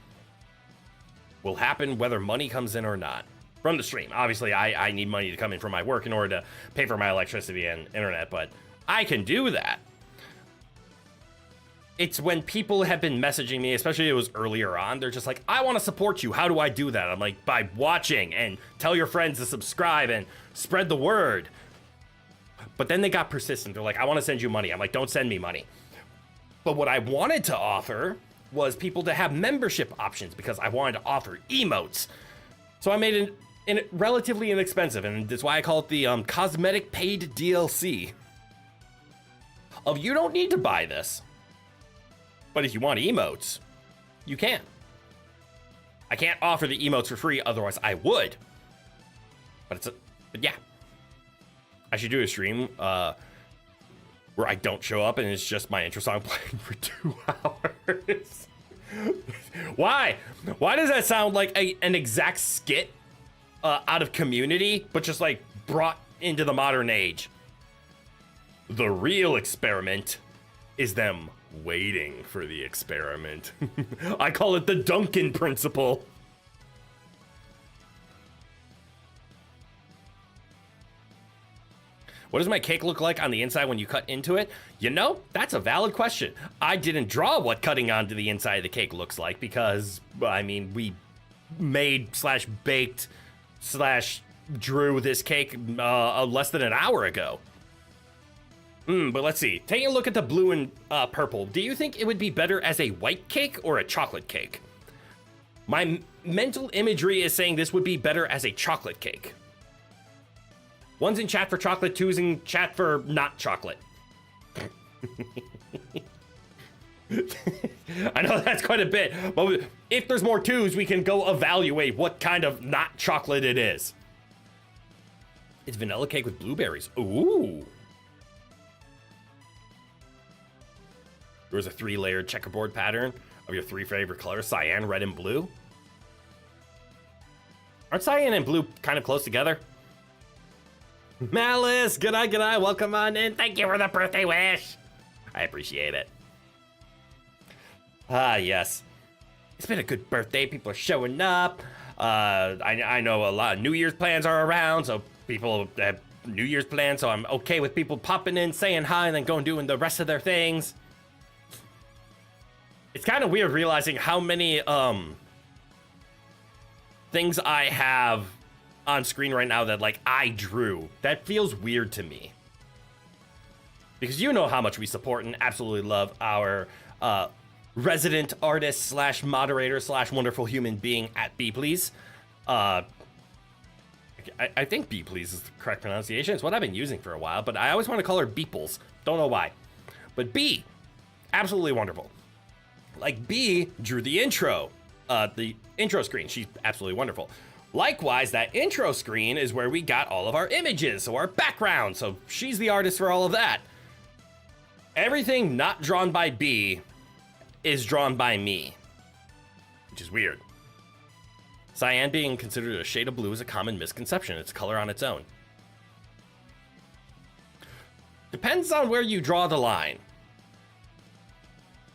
will happen whether money comes in or not. From the stream. Obviously, I need money to come in from my work in order to pay for my electricity and internet, but I can do that. It's when people have been messaging me, especially it was earlier on, they're just like, I want to support you. How do I do that? I'm like, by watching and tell your friends to subscribe and spread the word. But then they got persistent. They're like, I want to send you money. I'm like, don't send me money. But what I wanted to offer was people to have membership options because I wanted to offer emotes. So I made it relatively inexpensive, and that's why I call it the cosmetic paid DLC. You don't need to buy this. But if you want emotes, you can. I can't offer the emotes for free, otherwise I would. But yeah. I should do a stream where I don't show up and it's just my intro song playing for 2 hours. Why? Why does that sound like an exact skit out of Community, but just like brought into the modern age? The real experiment is them waiting for the experiment. I call it the Duncan principle. What does my cake look like on the inside when you cut into it? You know, that's a valid question. I didn't draw what cutting onto the inside of the cake looks like because, I mean, we made / baked / drew this cake less than an hour ago. But let's see. Taking a look at the blue and purple, do you think it would be better as a white cake or a chocolate cake? My mental imagery is saying this would be better as a chocolate cake. 1's in chat for chocolate, 2's in chat for not chocolate. I know that's quite a bit, but if there's more 2's, we can go evaluate what kind of not chocolate it is. It's vanilla cake with blueberries. Ooh. There's a 3-layered checkerboard pattern of your 3 favorite colors, cyan, red, and blue. Aren't cyan and blue kind of close together? Malice, good eye, welcome on in. Thank you for the birthday wish. I appreciate it. Ah, yes. It's been a good birthday. People are showing up. I know a lot of New Year's plans are around, so people have New Year's plans, so I'm okay with people popping in, saying hi, and then going doing the rest of their things. It's kind of weird realizing how many things I have on screen right now that like I drew. That feels weird to me. Because you know how much we support and absolutely love our resident artist slash moderator slash wonderful human being at Please. I think Please is the correct pronunciation. It's what I've been using for a while, but I always want to call her Beeples. Don't know why. But B, absolutely wonderful. Like B drew the intro screen. She's absolutely wonderful. Likewise, that intro screen is where we got all of our images, so our background. So she's the artist for all of that. Everything not drawn by B is drawn by me, which is weird. Cyan being considered a shade of blue is a common misconception. It's a color on its own. Depends on where you draw the line.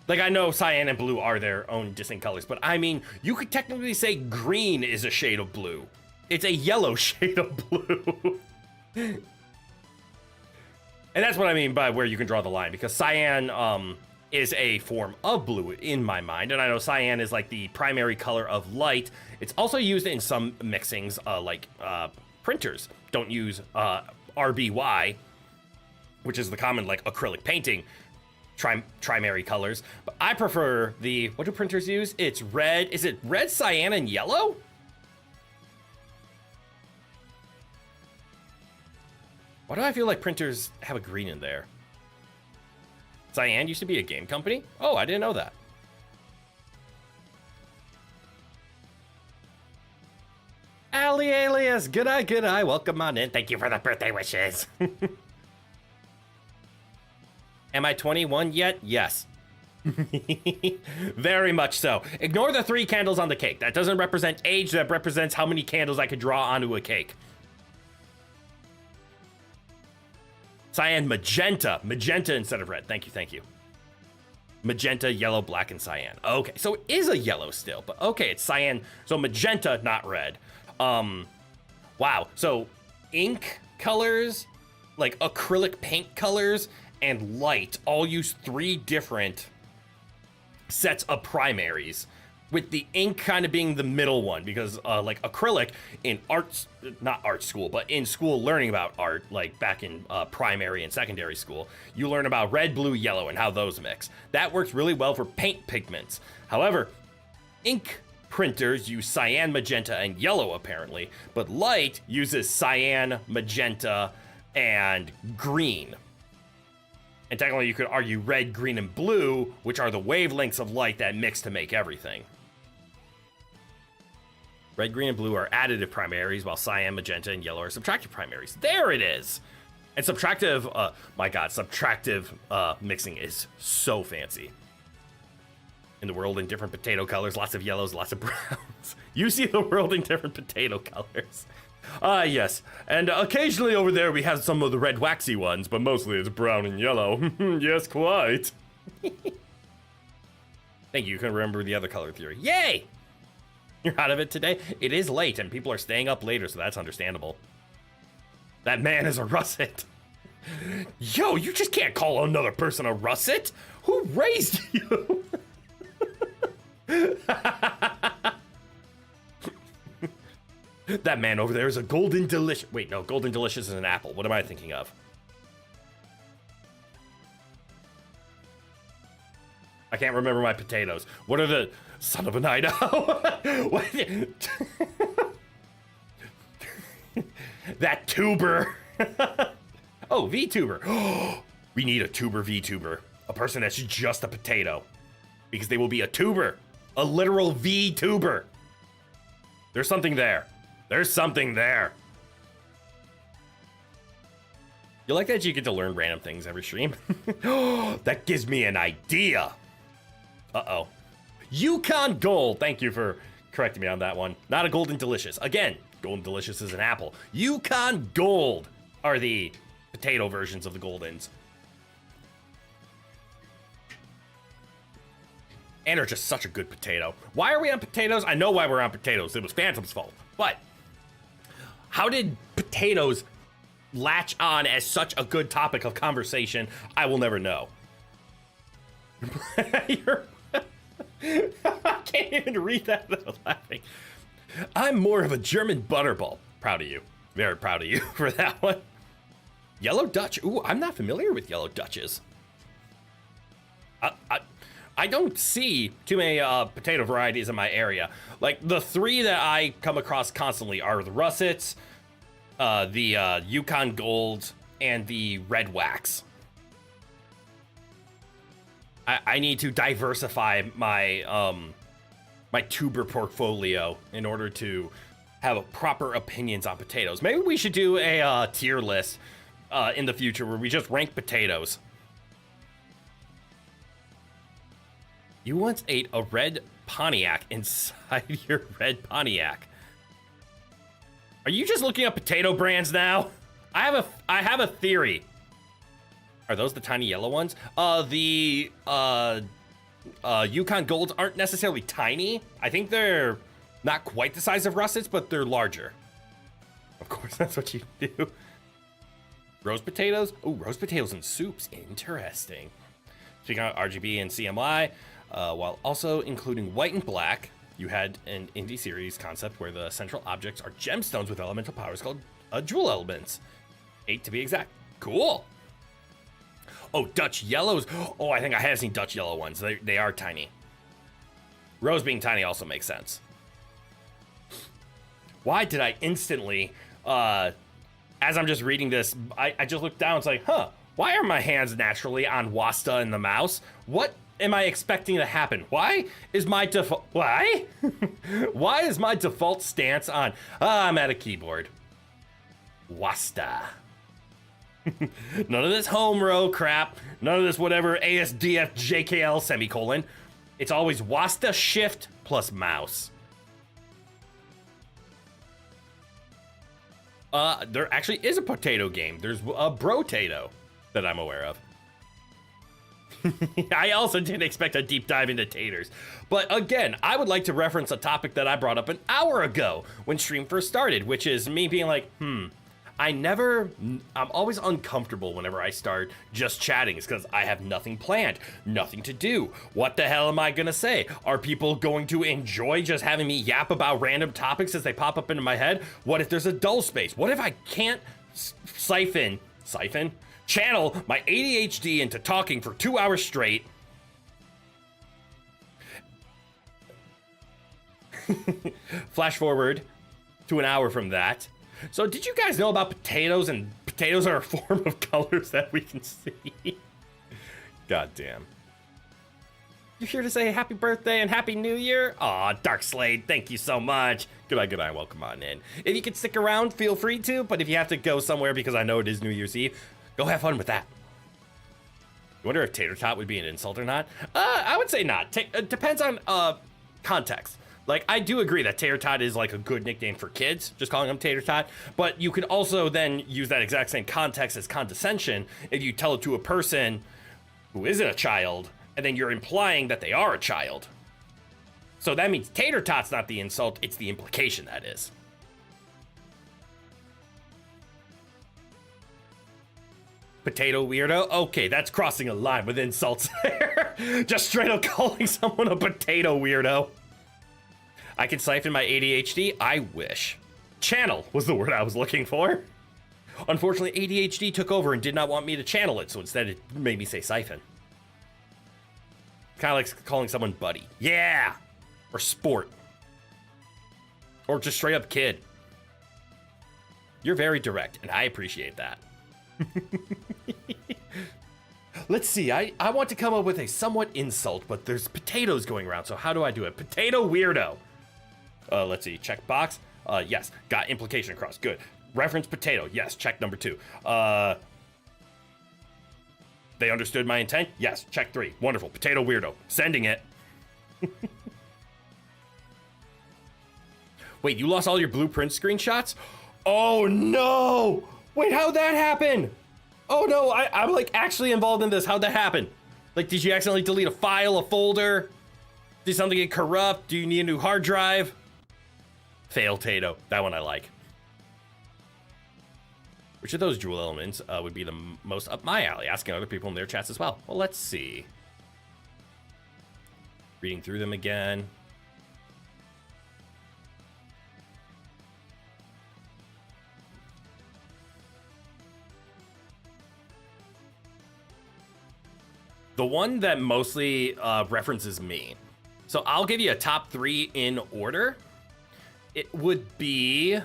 Like, I know cyan and blue are their own distinct colors, but I mean, you could technically say green is a shade of blue. It's a yellow shade of blue. And that's what I mean by where you can draw the line, because cyan is a form of blue in my mind, and I know cyan is like the primary color of light. It's also used in some mixings, like printers don't use RBY, which is the common like acrylic painting primary colors, but I prefer the, what do printers use? It's red. Is it red, cyan, and yellow? Why do I feel like printers have a green in there? Cyan used to be a game company? Oh, I didn't know that. Ali Alias, good eye, welcome on in. Thank you for the birthday wishes. Am I 21 yet? Yes. Very much so. Ignore the 3 candles on the cake. That doesn't represent age, that represents how many candles I could draw onto a cake. Cyan, magenta. Magenta instead of red. Thank you. Magenta, yellow, black, and cyan. Okay, so it is a yellow still, but okay, it's cyan. So magenta, not red. Wow, so ink colors, like acrylic paint colors, and light all use 3 different sets of primaries, with the ink kind of being the middle one, because like acrylic in not art school, but in school learning about art, like back in primary and secondary school, you learn about red, blue, yellow, and how those mix. That works really well for paint pigments. However, ink printers use cyan, magenta, and yellow apparently, but light uses cyan, magenta, and green. And technically you could argue red, green, and blue, which are the wavelengths of light that mix to make everything. Red, green, and blue are additive primaries, while cyan, magenta, and yellow are subtractive primaries. There it is! And subtractive, my god, subtractive mixing is so fancy. In the world in different potato colors, lots of yellows, lots of browns. You see the world in different potato colors. Yes. And occasionally over there we have some of the red waxy ones, but mostly it's brown and yellow. Yes, quite. Thank you. You can remember the other color theory. Yay! You're out of it today? It is late, and people are staying up later, so that's understandable. That man is a russet. Yo, you just can't call another person a russet. Who raised you? That man over there is a golden delicious. Wait, no, golden delicious is an apple. What am I thinking of? I can't remember my potatoes. What are the son of an Idaho? What? That tuber. Oh, VTuber. We need a tuber VTuber. A person that's just a potato. Because they will be a tuber. A literal VTuber. There's something there. There's something there. You like that you get to learn random things every stream? That gives me an idea. Uh-oh. Yukon Gold. Thank you for correcting me on that one. Not a Golden Delicious. Again, Golden Delicious is an apple. Yukon Gold are the potato versions of the Goldens. And are just such a good potato. Why are we on potatoes? I know why we're on potatoes. It was Phantom's fault. But How did potatoes latch on as such a good topic of conversation? I will never know. I can't even read that without laughing. I'm more of a German butterball. Proud of you. Very proud of you for that one. Yellow Dutch. Ooh, I'm not familiar with yellow Dutches. I don't see too many potato varieties in my area. Like, the three that I come across constantly are the russets, the Yukon Gold, and the red wax. I need to diversify my my tuber portfolio in order to have proper opinions on potatoes. Maybe we should do a tier list in the future where we just rank potatoes. You once ate a red Pontiac inside your red Pontiac. Are you just looking up potato brands now? I have a theory. Are those the tiny yellow ones? The Yukon Golds aren't necessarily tiny. I think they're not quite the size of russets, but they're larger. Of course, that's what you do. Roast potatoes? Oh, roast potatoes and soups. Interesting. Speaking of RGB and CMY, while also including white and black, you had an indie series concept where the central objects are gemstones with elemental powers called jewel elements. 8 to be exact. Cool. Oh, Dutch yellows. Oh, I think I have seen Dutch yellow ones. They are tiny. Rose being tiny also makes sense. Why did I instantly, as I'm just reading this, I just looked down, it's like, huh, why are my hands naturally on Wasta and the mouse? What am I expecting to happen? Why is my default, why? Why is my default stance on, I'm at a keyboard. Wasta. None of this home row crap. None of this whatever ASDF JKL semicolon. It's always Wasta shift plus mouse. There actually is a potato game. There's a Brotato that I'm aware of. I also didn't expect a deep dive into taters. But again, I would like to reference a topic that I brought up an hour ago when stream first started, which is me being like, I'm always uncomfortable whenever I start just chatting. It's because I have nothing planned, nothing to do. What the hell am I gonna say? Are people going to enjoy just having me yap about random topics as they pop up into my head? What if there's a dull space? What if I can't channel my ADHD into talking for 2 hours straight? Flash forward to an hour from that. So did you guys know about potatoes, and potatoes are a form of colors that we can see? God damn. You're here to say happy birthday and happy new year? Aw, Dark Slade, thank you so much. Good night, welcome on in. If you could stick around, feel free to, but if you have to go somewhere because I know it is New Year's Eve, go have fun with that. You wonder if tater tot would be an insult or not? I would say not. It depends on context. Like, I do agree that tater tot is like a good nickname for kids, just calling them tater tot, but you can also then use that exact same context as condescension if you tell it to a person who isn't a child, and then you're implying that they are a child. So that means tater tot's not the insult, it's the implication that is. Potato weirdo? Okay, that's crossing a line with insults there. Just straight up calling someone a potato weirdo. I can siphon my ADHD? I wish. Channel was the word I was looking for. Unfortunately, ADHD took over and did not want me to channel it, so instead it made me say siphon. Kind of like calling someone buddy. Yeah! Or sport. Or just straight up kid. You're very direct, and I appreciate that. Let's see, I want to come up with a somewhat insult, but there's potatoes going around, so how do I do it? Potato weirdo. Let's see, check box. Yes, got implication across, good. Reference potato, yes, check number 2. They understood my intent? Yes, check 3, wonderful. Potato weirdo, sending it. Wait, you lost all your blueprint screenshots? Oh no! Wait, how'd that happen? Oh no, I'm like actually involved in this. How'd that happen? Like, did you accidentally delete a file, a folder? Did something get corrupt? Do you need a new hard drive? Fail Tato, that one I like. Which of those jewel elements would be the most up my alley? Asking other people in their chats as well. Well, let's see. Reading through them again. The one that mostly references me. So I'll give you a top 3 in order. It would be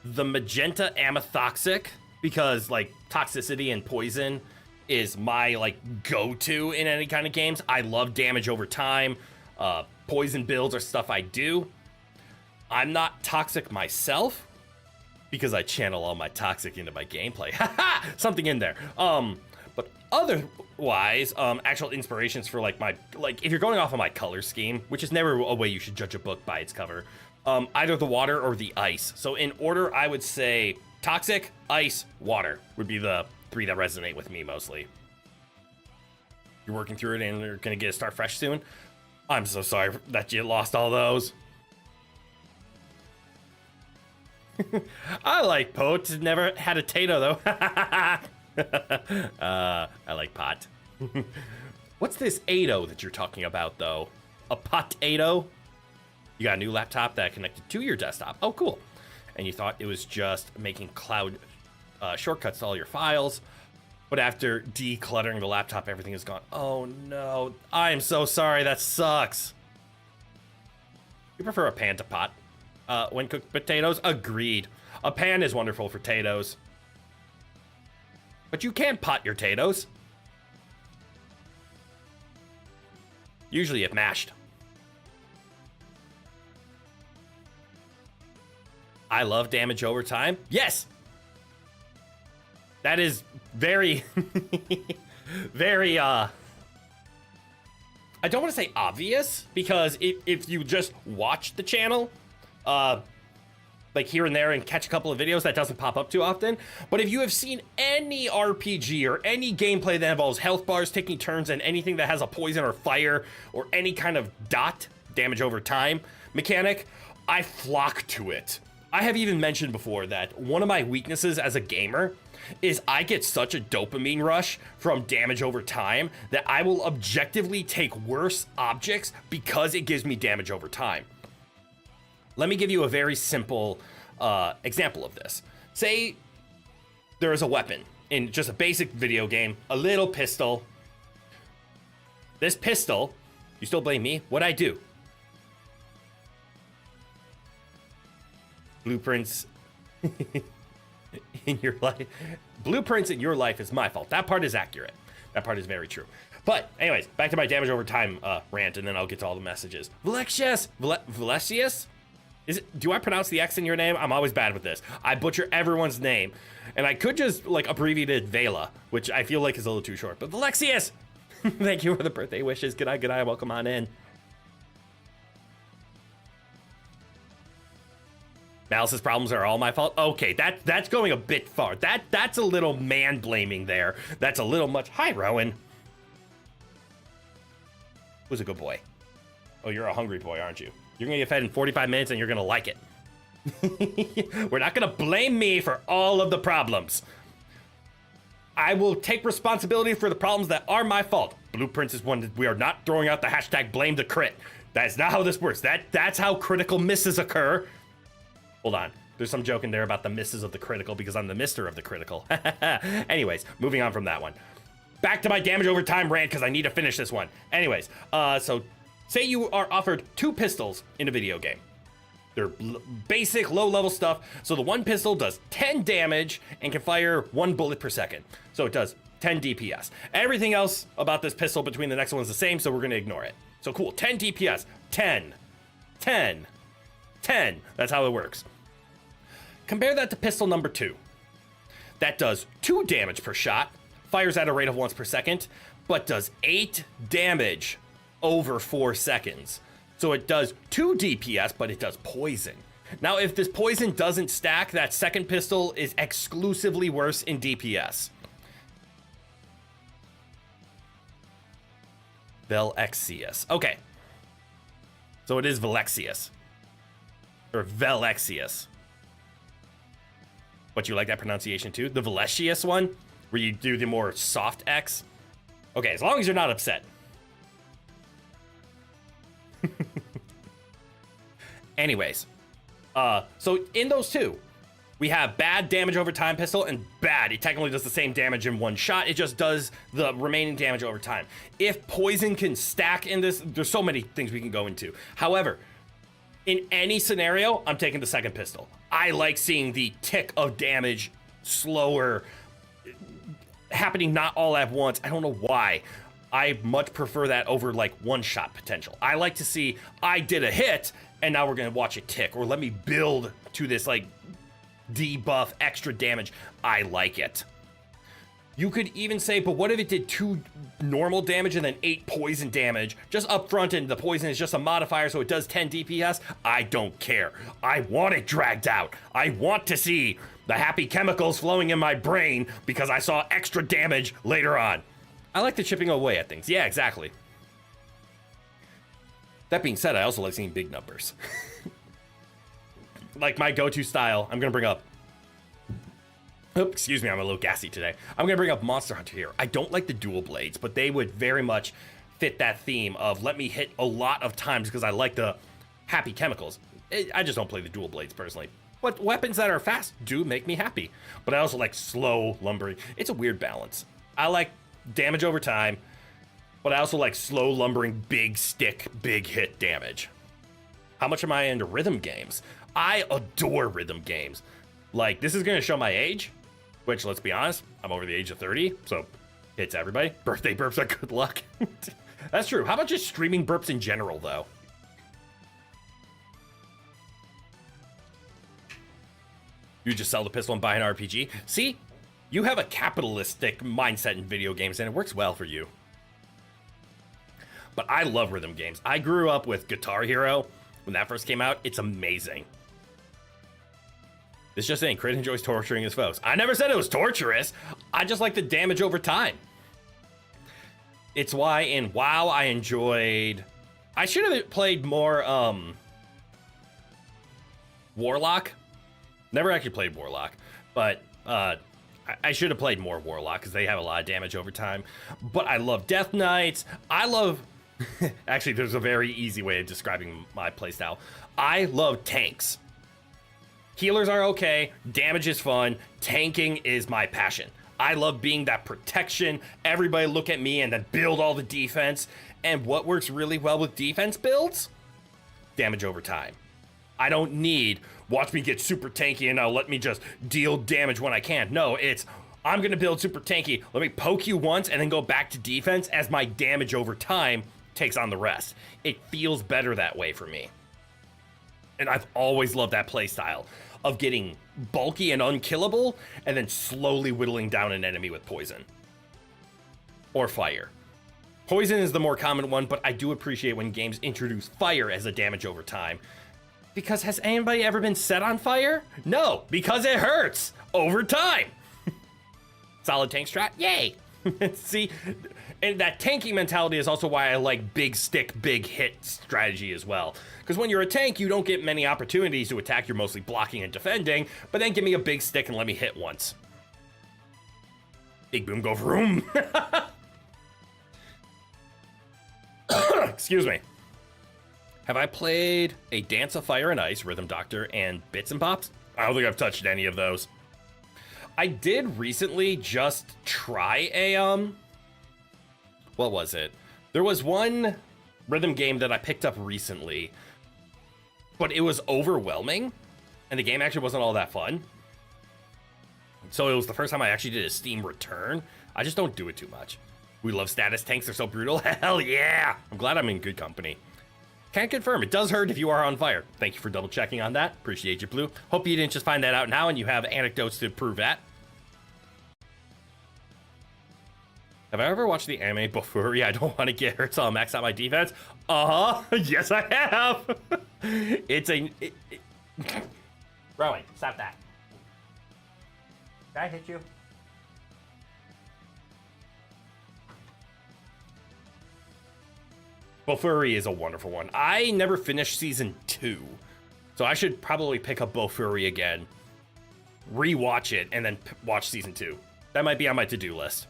the magenta amethoxic, because like toxicity and poison is my like go-to in any kind of games. I love damage over time. Poison builds are stuff I do. I'm not toxic myself because I channel all my toxic into my gameplay. Haha, something in there. But otherwise, actual inspirations for like if you're going off of my color scheme, which is never a way you should judge a book by its cover, either the water or the ice. So in order, I would say toxic, ice, water would be the 3 that resonate with me mostly. You're working through it and you're gonna get a start fresh soon. I'm so sorry that you lost all those. I like potes. Never had a tato though. I like pot. What's this Ado that you're talking about though? A potato? You got a new laptop that connected to your desktop. Oh, cool. And you thought it was just making cloud shortcuts to all your files. But after decluttering the laptop, everything is gone. Oh no, I'm so sorry, that sucks. You prefer a pan to pot when cooked potatoes? Agreed. A pan is wonderful for potatoes. But you can pot your potatoes. Usually if mashed. I love damage over time. Yes! That is very, very, I don't want to say obvious, because if you just watch the channel, like here and there and catch a couple of videos, that doesn't pop up too often. But if you have seen any RPG or any gameplay that involves health bars, taking turns, and anything that has a poison or fire or any kind of dot, damage over time mechanic, I flock to it. I have even mentioned before that one of my weaknesses as a gamer is I get such a dopamine rush from damage over time that I will objectively take worse objects because it gives me damage over time. Let me give you a very simple example of this. Say there is a weapon in just a basic video game, a little pistol. This pistol, you still blame me? What'd I do? Blueprints in your life. Blueprints in your life is my fault. That part is accurate. That part is very true. But anyways, back to my damage over time rant, and then I'll get to all the messages. Valexius? Do I pronounce the X in your name? I'm always bad with this. I butcher everyone's name. And I could just like abbreviate it Vela, which I feel like is a little too short. But Valexius! Thank you for the birthday wishes. Good night, welcome on in. Malice's problems are all my fault. Okay, that's going a bit far. That's a little man blaming there. That's a little much. Hi, Rowan. Who's a good boy? Oh, you're a hungry boy, aren't you? You're gonna get fed in 45 minutes and you're gonna like it. We're not gonna blame me for all of the problems. I will take responsibility for the problems that are my fault. Blueprints is one that we are not throwing out the hashtag blame the crit. That is not how this works. That's how critical misses occur. Hold on. There's some joke in there about the misses of the critical because I'm the mister of the critical. Anyways, moving on from that one. Back to my damage over time rant because I need to finish this one. Anyways, so say you are offered 2 pistols in a video game. They're basic low-level stuff. So the one pistol does 10 damage and can fire 1 bullet per second. So it does 10 DPS. Everything else about this pistol between the next one is the same, so we're going to ignore it. So cool, 10 DPS, 10, 10, 10. That's how it works. Compare that to pistol number 2. That does 2 damage per shot, fires at a rate of once per second, but does 8 damage over 4 seconds. So it does 2 DPS, but it does poison. Now, if this poison doesn't stack, that second pistol is exclusively worse in DPS. Valexius. Okay. So it is Valexius. Or Valexius. But you like that pronunciation too? The Valetius one, where you do the more soft X? Okay, as long as you're not upset. Anyways, so in those two, we have bad damage over time pistol and bad. It technically does the same damage in one shot. It just does the remaining damage over time. If poison can stack in this, there's so many things we can go into. However, in any scenario, I'm taking the second pistol. I like seeing the tick of damage slower, happening not all at once. I don't know why. I much prefer that over like one shot potential. I like to see I did a hit and now we're gonna watch it tick, or let me build to this like debuff extra damage. I like it. You could even say, but what if it did 2 normal damage and then 8 poison damage just up front, and the poison is just a modifier, so it does 10 DPS? I don't care. I want it dragged out. I want to see the happy chemicals flowing in my brain because I saw extra damage later on. I like the chipping away at things. Yeah, exactly. That being said, I also like seeing big numbers. Like my go-to style, I'm gonna bring up, oops, excuse me, I'm a little gassy today. I'm gonna bring up Monster Hunter here. I don't like the dual blades, but they would very much fit that theme of let me hit a lot of times because I like the happy chemicals. I just don't play the dual blades personally. But weapons that are fast do make me happy. But I also like slow lumbering. It's a weird balance. I like damage over time, but I also like slow lumbering, big stick, big hit damage. How much am I into rhythm games? I adore rhythm games. Like, this is gonna show my age, which, let's be honest, I'm over the age of 30, so hits everybody. Birthday burps are good luck. That's true. How about just streaming burps in general, though? You just sell the pistol and buy an RPG? See? You have a capitalistic mindset in video games, and it works well for you. But I love rhythm games. I grew up with Guitar Hero. When that first came out, it's amazing. It's just saying, Crit enjoys torturing his foes. I never said it was torturous. I just like the damage over time. It's why in WoW I enjoyed... I should have played more, Warlock. Never actually played Warlock, but, I should have played more Warlock because they have a lot of damage over time. But I love Death Knights. I love... Actually, there's a very easy way of describing my playstyle. I love tanks. Healers are okay. Damage is fun. Tanking is my passion. I love being that protection. Everybody look at me and then build all the defense. And what works really well with defense builds? Damage over time. I don't need, watch me get super tanky and now let me just deal damage when I can. No, it's, I'm going to build super tanky. Let me poke you once and then go back to defense as my damage over time takes on the rest. It feels better that way for me. And I've always loved that playstyle of getting bulky and unkillable and then slowly whittling down an enemy with poison. Or fire. Poison is the more common one, but I do appreciate when games introduce fire as a damage over time. Because has anybody ever been set on fire? No, because it hurts over time. Solid tank strat, yay. See, and that tanking mentality is also why I like big stick, big hit strategy as well. Because when you're a tank, you don't get many opportunities to attack. You're mostly blocking and defending, but then give me a big stick and let me hit once. Big boom, go vroom. Excuse me. Have I played a Dance of Fire and Ice, Rhythm Doctor, and Bits and Pops? I don't think I've touched any of those. I did recently just try a, what was it? There was one rhythm game that I picked up recently, but it was overwhelming, and the game actually wasn't all that fun. So it was the first time I actually did a Steam return. I just don't do it too much. We love status tanks, they're so brutal. Hell yeah! I'm glad I'm in good company. Can't confirm, it does hurt if you are on fire. Thank you for double checking on that. Appreciate you, Blue. Hope you didn't just find that out now and you have anecdotes to prove that. Have I ever watched the anime Bofuri? I don't want to get hurt, so I'll max out my defense. Yes I have. Rowan, stop that. Did I hit you? Bofuri is a wonderful one. I never finished season 2, so I should probably pick up Bofuri again. rewatch it and then watch season 2. That might be on my to-do list.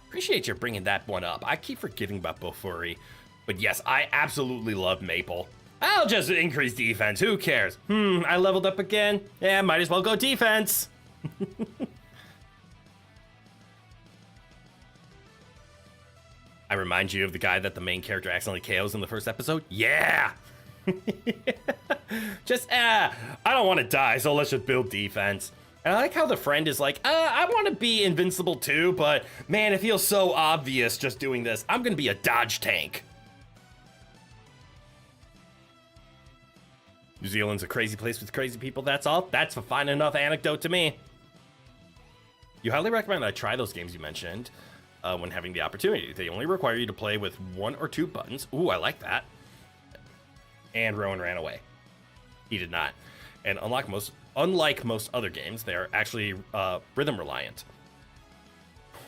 Appreciate you bringing that one up. I keep forgetting about Bofuri. But yes, I absolutely love Maple. I'll just increase defense. Who cares? I leveled up again. Yeah, might as well go defense. I remind you of the guy that the main character accidentally KOs in the first episode? Yeah! Just, I don't want to die, so let's just build defense. And I like how the friend is like, I want to be invincible too, but man, it feels so obvious just doing this. I'm going to be a dodge tank. New Zealand's a crazy place with crazy people, that's all. That's a fine enough anecdote to me. You highly recommend I try those games you mentioned when having the opportunity. They only require you to play with 1 or 2 buttons. Ooh, I like that. And Rowan ran away. He did not. And unlike most other games, they're actually rhythm reliant.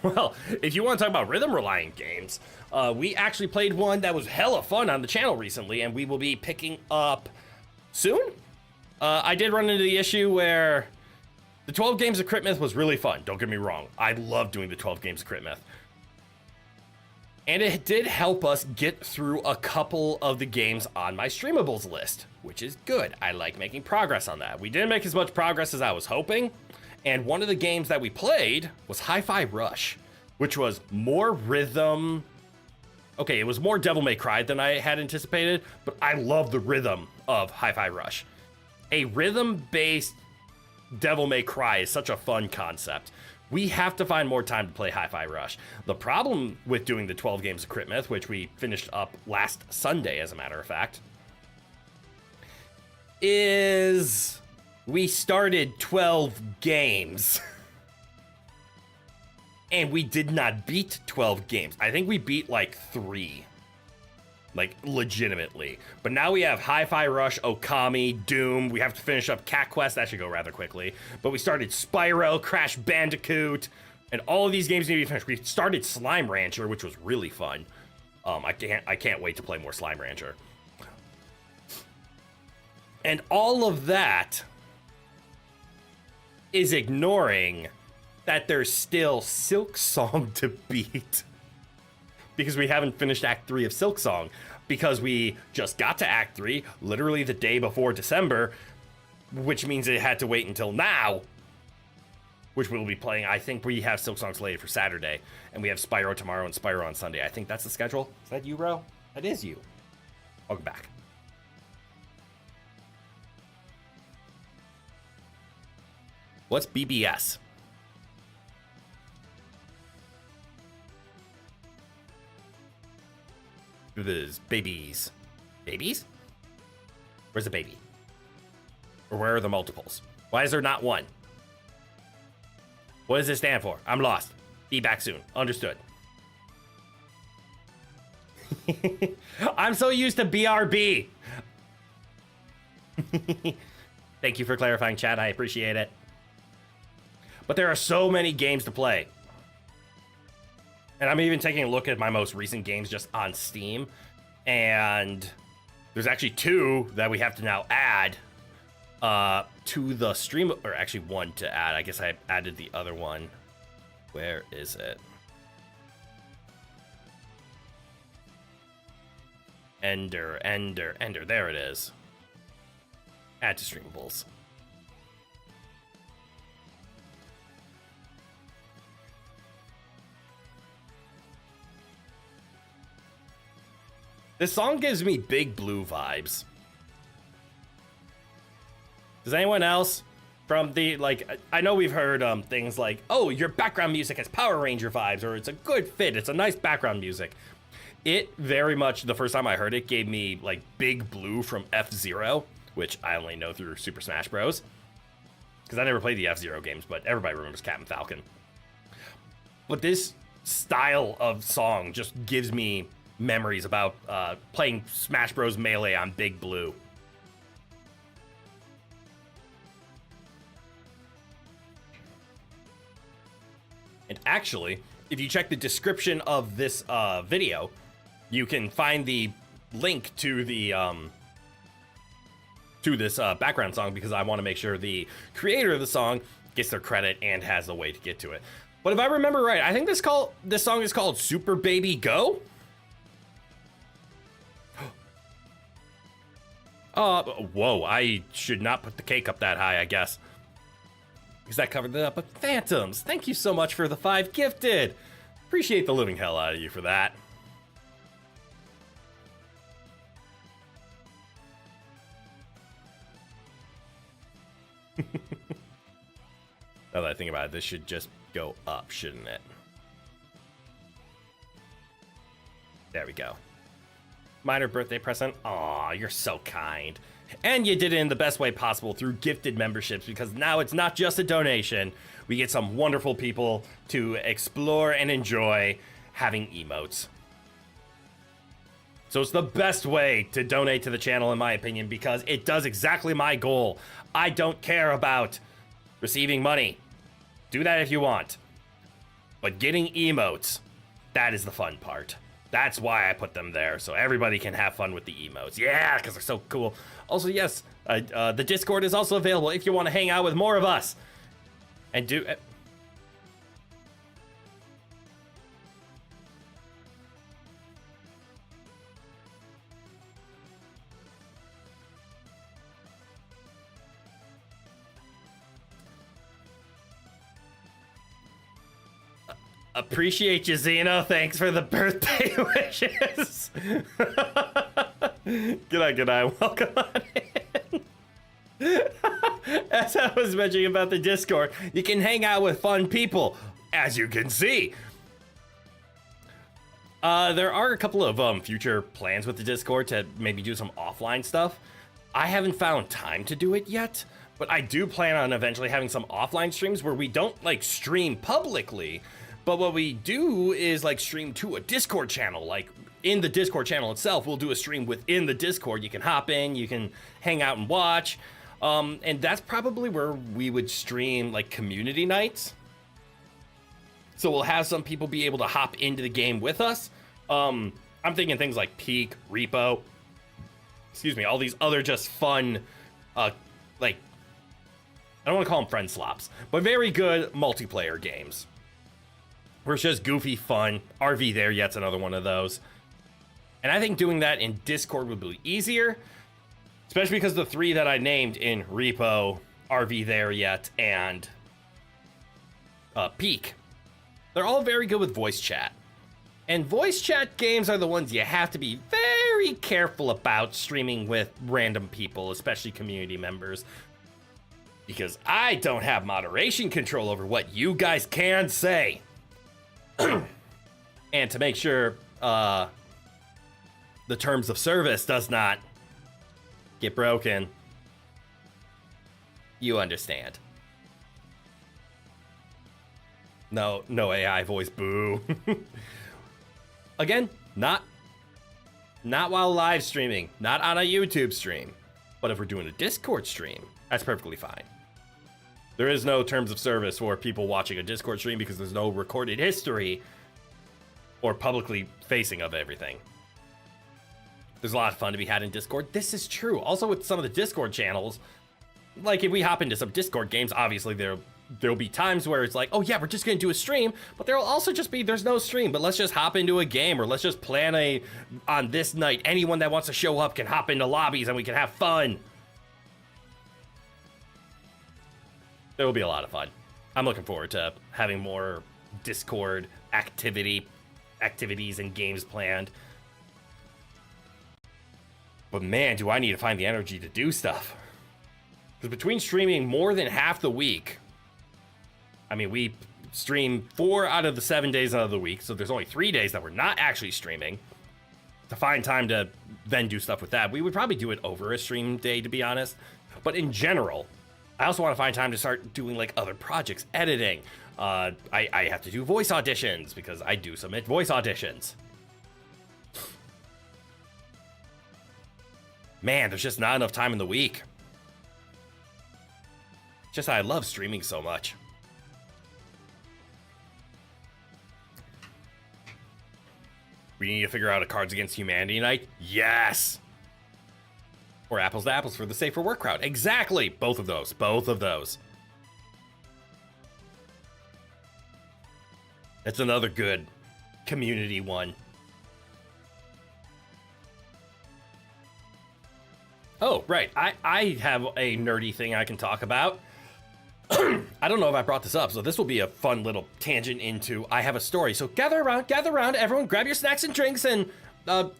Well, if you want to talk about rhythm reliant games, we actually played one that was hella fun on the channel recently, and we will be picking up soon. I did run into the issue where the 12 games of Crit Myth was really fun. Don't get me wrong. I love doing the 12 games of Crit Myth. And it did help us get through a couple of the games on my streamables list, which is good. I like making progress on that. We didn't make as much progress as I was hoping. And one of the games that we played was Hi-Fi Rush, which was more rhythm. Okay, it was more Devil May Cry than I had anticipated, but I love the rhythm of Hi-Fi Rush. A rhythm-based Devil May Cry is such a fun concept. We have to find more time to play Hi-Fi Rush. The problem with doing the 12 games of Crit Myth, which we finished up last Sunday, as a matter of fact, is we started 12 games. And we did not beat 12 games. I think we beat like 3. Like, legitimately. But now we have Hi-Fi Rush, Okami, Doom. We have to finish up Cat Quest. That should go rather quickly. But we started Spyro, Crash Bandicoot, and all of these games need to be finished. We started Slime Rancher, which was really fun. I can't wait to play more Slime Rancher. And all of that is ignoring that there's still Silk Song to beat. Because we haven't finished Act 3 of Silk Song. Because we just got to Act 3 literally the day before December, which means it had to wait until now, which we'll be playing. I think we have Silk Song slated for Saturday, and we have Spyro tomorrow and Spyro on Sunday. I think that's the schedule. Is that you, bro? That is you. Welcome back. What's BBS? This babies. Babies? Where's the baby? Or where are the multiples? Why is there not one? What does this stand for? I'm lost. Be back soon. Understood. I'm so used to BRB. Thank you for clarifying, chat. I appreciate it. But there are so many games to play. And I'm even taking a look at my most recent games just on Steam. And there's actually 2 that we have to now add to the stream. Or actually 1 to add. I guess I added the other one. Where is it? Ender. There it is. Add to streamables. This song gives me Big Blue vibes. Does anyone else from the, like, I know we've heard things like, oh, your background music has Power Ranger vibes, or it's a good fit, it's a nice background music. It very much, the first time I heard it, gave me, like, Big Blue from F-Zero, which I only know through Super Smash Bros. Because I never played the F-Zero games, but everybody remembers Captain Falcon. But this style of song just gives me memories about playing Smash Bros. Melee on Big Blue. And actually, if you check the description of this video, you can find the link to the to this background song because I want to make sure the creator of the song gets their credit and has a way to get to it. But if I remember right, I think this song is called Super Baby Go. Whoa, I should not put the cake up that high, I guess. Because that covered it up. But Phantoms, thank you so much for the 5 gifted. Appreciate the living hell out of you for that. Now that I think about it, this should just go up, shouldn't it? There we go. Minor birthday present. Aw, you're so kind. And you did it in the best way possible through gifted memberships, because now it's not just a donation. We get some wonderful people to explore and enjoy having emotes. So it's the best way to donate to the channel, in my opinion, because it does exactly my goal. I don't care about receiving money. Do that if you want. But getting emotes, that is the fun part. That's why I put them there, so everybody can have fun with the emotes. Yeah, because they're so cool. Also, yes, the Discord is also available if you want to hang out with more of us. And do... Appreciate you, Zeno. Thanks for the birthday wishes. G'day. Welcome on in. As I was mentioning about the Discord, you can hang out with fun people, as you can see. There are a couple of future plans with the Discord to maybe do some offline stuff. I haven't found time to do it yet, but I do plan on eventually having some offline streams where we don't like stream publicly. But what we do is like stream to a Discord channel. Like in the Discord channel itself, we'll do a stream within the Discord. You can hop in, you can hang out and watch. And that's probably where we would stream like community nights. So we'll have some people be able to hop into the game with us. I'm thinking things like Peak, Repo, all these other just fun, like, I don't want to call them friend slops, but very good multiplayer games. Where it's just goofy fun. RV There Yet's another one of those. And I think doing that in Discord would be easier. Especially because the 3 that I named in Repo, RV There Yet, and Peak. They're all very good with voice chat. And voice chat games are the ones you have to be very careful about streaming with random people, especially community members. Because I don't have moderation control over what you guys can say. And to make sure the terms of service does not get broken, you understand. No AI voice, boo. Again, not while live streaming, not on a YouTube stream, but if we're doing a Discord stream, that's perfectly fine. There is no terms of service for people watching a Discord stream because there's no recorded history or publicly facing of everything. There's a lot of fun to be had in Discord. This is true. Also with some of the Discord channels, like if we hop into some Discord games, obviously there'll be times where it's like, oh yeah, we're just gonna do a stream, but there'll also just be, there's no stream, but let's just hop into a game, or let's just plan on this night, anyone that wants to show up can hop into lobbies and we can have fun. There will be a lot of fun. I'm looking forward to having more Discord activities and games planned. But man, do I need to find the energy to do stuff. Because between streaming more than half the week, I mean, we stream 4 out of the 7 days of the week, so there's only 3 days that we're not actually streaming. To find time to then do stuff with that, we would probably do it over a stream day, to be honest. But in general, I also want to find time to start doing like other projects, editing. I have to do voice auditions because I do submit voice auditions. Man, there's just not enough time in the week. Just I love streaming so much. We need to figure out a Cards Against Humanity night. Yes! Or apples to apples for the safer work crowd. Exactly. Both of those. Both of those. That's another good community one. Oh, right. I have a nerdy thing I can talk about. I don't know if I brought this up, so this will be a fun little tangent into I have a story. So gather around, everyone grab your snacks and drinks and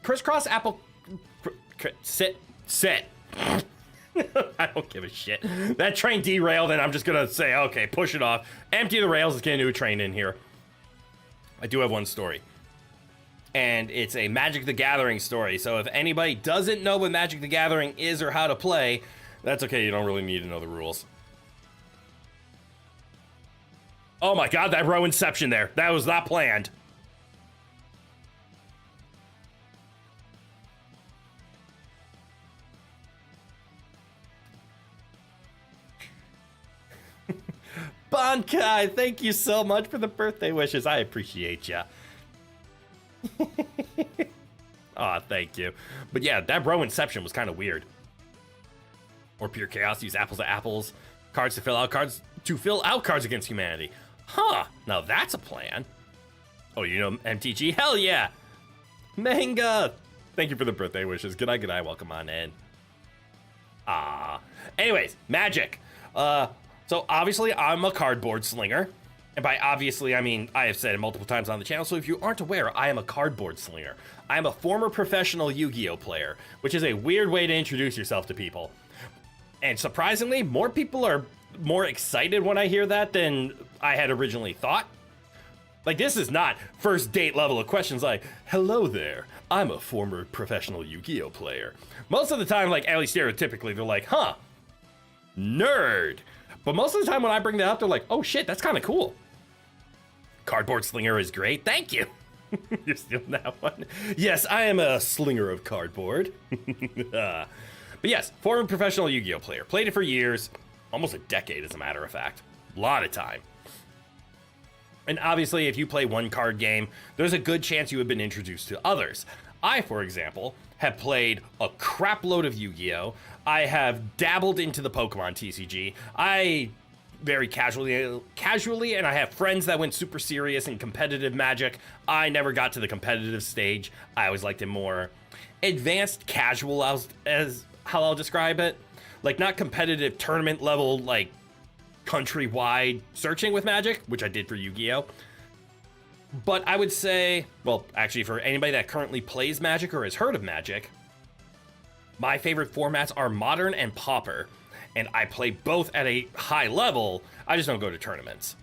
crisscross apple... Sit. I don't give a shit. That train derailed and I'm just gonna say, okay, push it off. Empty the rails, let's get a new train in here. I do have one story. And it's a Magic the Gathering story. So if anybody doesn't know what Magic the Gathering is or how to play, that's okay, you don't really need to know the rules. Oh my god, that row inception there. That was not planned. Bonkai, thank you so much for the birthday wishes. I appreciate ya. Aw, thank you. But yeah, that row inception was kind of weird. Or pure chaos, use apples to apples. Cards to fill out cards against humanity. Huh, now that's a plan. Oh, you know MTG? Hell yeah! Manga! Thank you for the birthday wishes. Good night, welcome on in. Anyways, Magic. So obviously I'm a cardboard slinger. And by obviously, I mean, I have said it multiple times on the channel, so if you aren't aware, I am a cardboard slinger. I am a former professional Yu-Gi-Oh player, which is a weird way to introduce yourself to people. And surprisingly, more people are more excited when I hear that than I had originally thought. Like, this is not first date level of questions like, hello there, I'm a former professional Yu-Gi-Oh player. Most of the time, like, at least stereotypically, they're like, huh, nerd. But most of the time when I bring that up, they're like, oh shit, that's kind of cool. Cardboard slinger is great, thank you. You're stealing that one. Yes, I am a slinger of cardboard. But yes, former professional Yu-Gi-Oh player. Played it for years, almost a decade as a matter of fact. A lot of time. And obviously, if you play one card game, there's a good chance you have been introduced to others. I, for example, have played a crap load of Yu-Gi-Oh! I have dabbled into the Pokemon TCG. I very casually, and I have friends that went super serious in competitive Magic. I never got to the competitive stage. I always liked it more advanced casual, as how I'll describe it. Like, not competitive tournament level, like, countrywide searching with Magic, which I did for Yu-Gi-Oh! But I would say, well, actually, for anybody that currently plays Magic or has heard of Magic, my favorite formats are Modern and Pauper, and I play both at a high level. I just don't go to tournaments.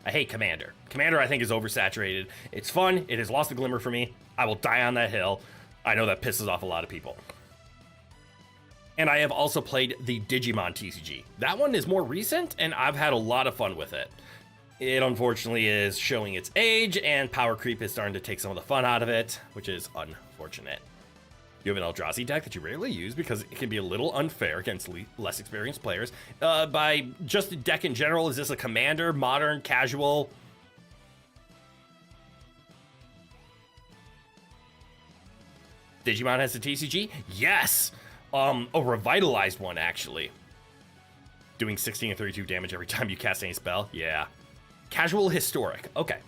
I hate Commander. Commander, I think, is oversaturated. It's fun. It has lost the glimmer for me. I will die on that hill. I know that pisses off a lot of people. And I have also played the Digimon TCG. That one is more recent, and I've had a lot of fun with it. It unfortunately is showing its age, and power creep is starting to take some of the fun out of it, which is unfortunate. You have an Eldrazi deck that you rarely use because it can be a little unfair against less experienced players. By just a deck in general, is this a Commander, Modern, Casual? Digimon has a TCG? Yes! A revitalized one, actually. Doing 16 and 32 damage every time you cast any spell? Yeah. Casual Historic. Okay.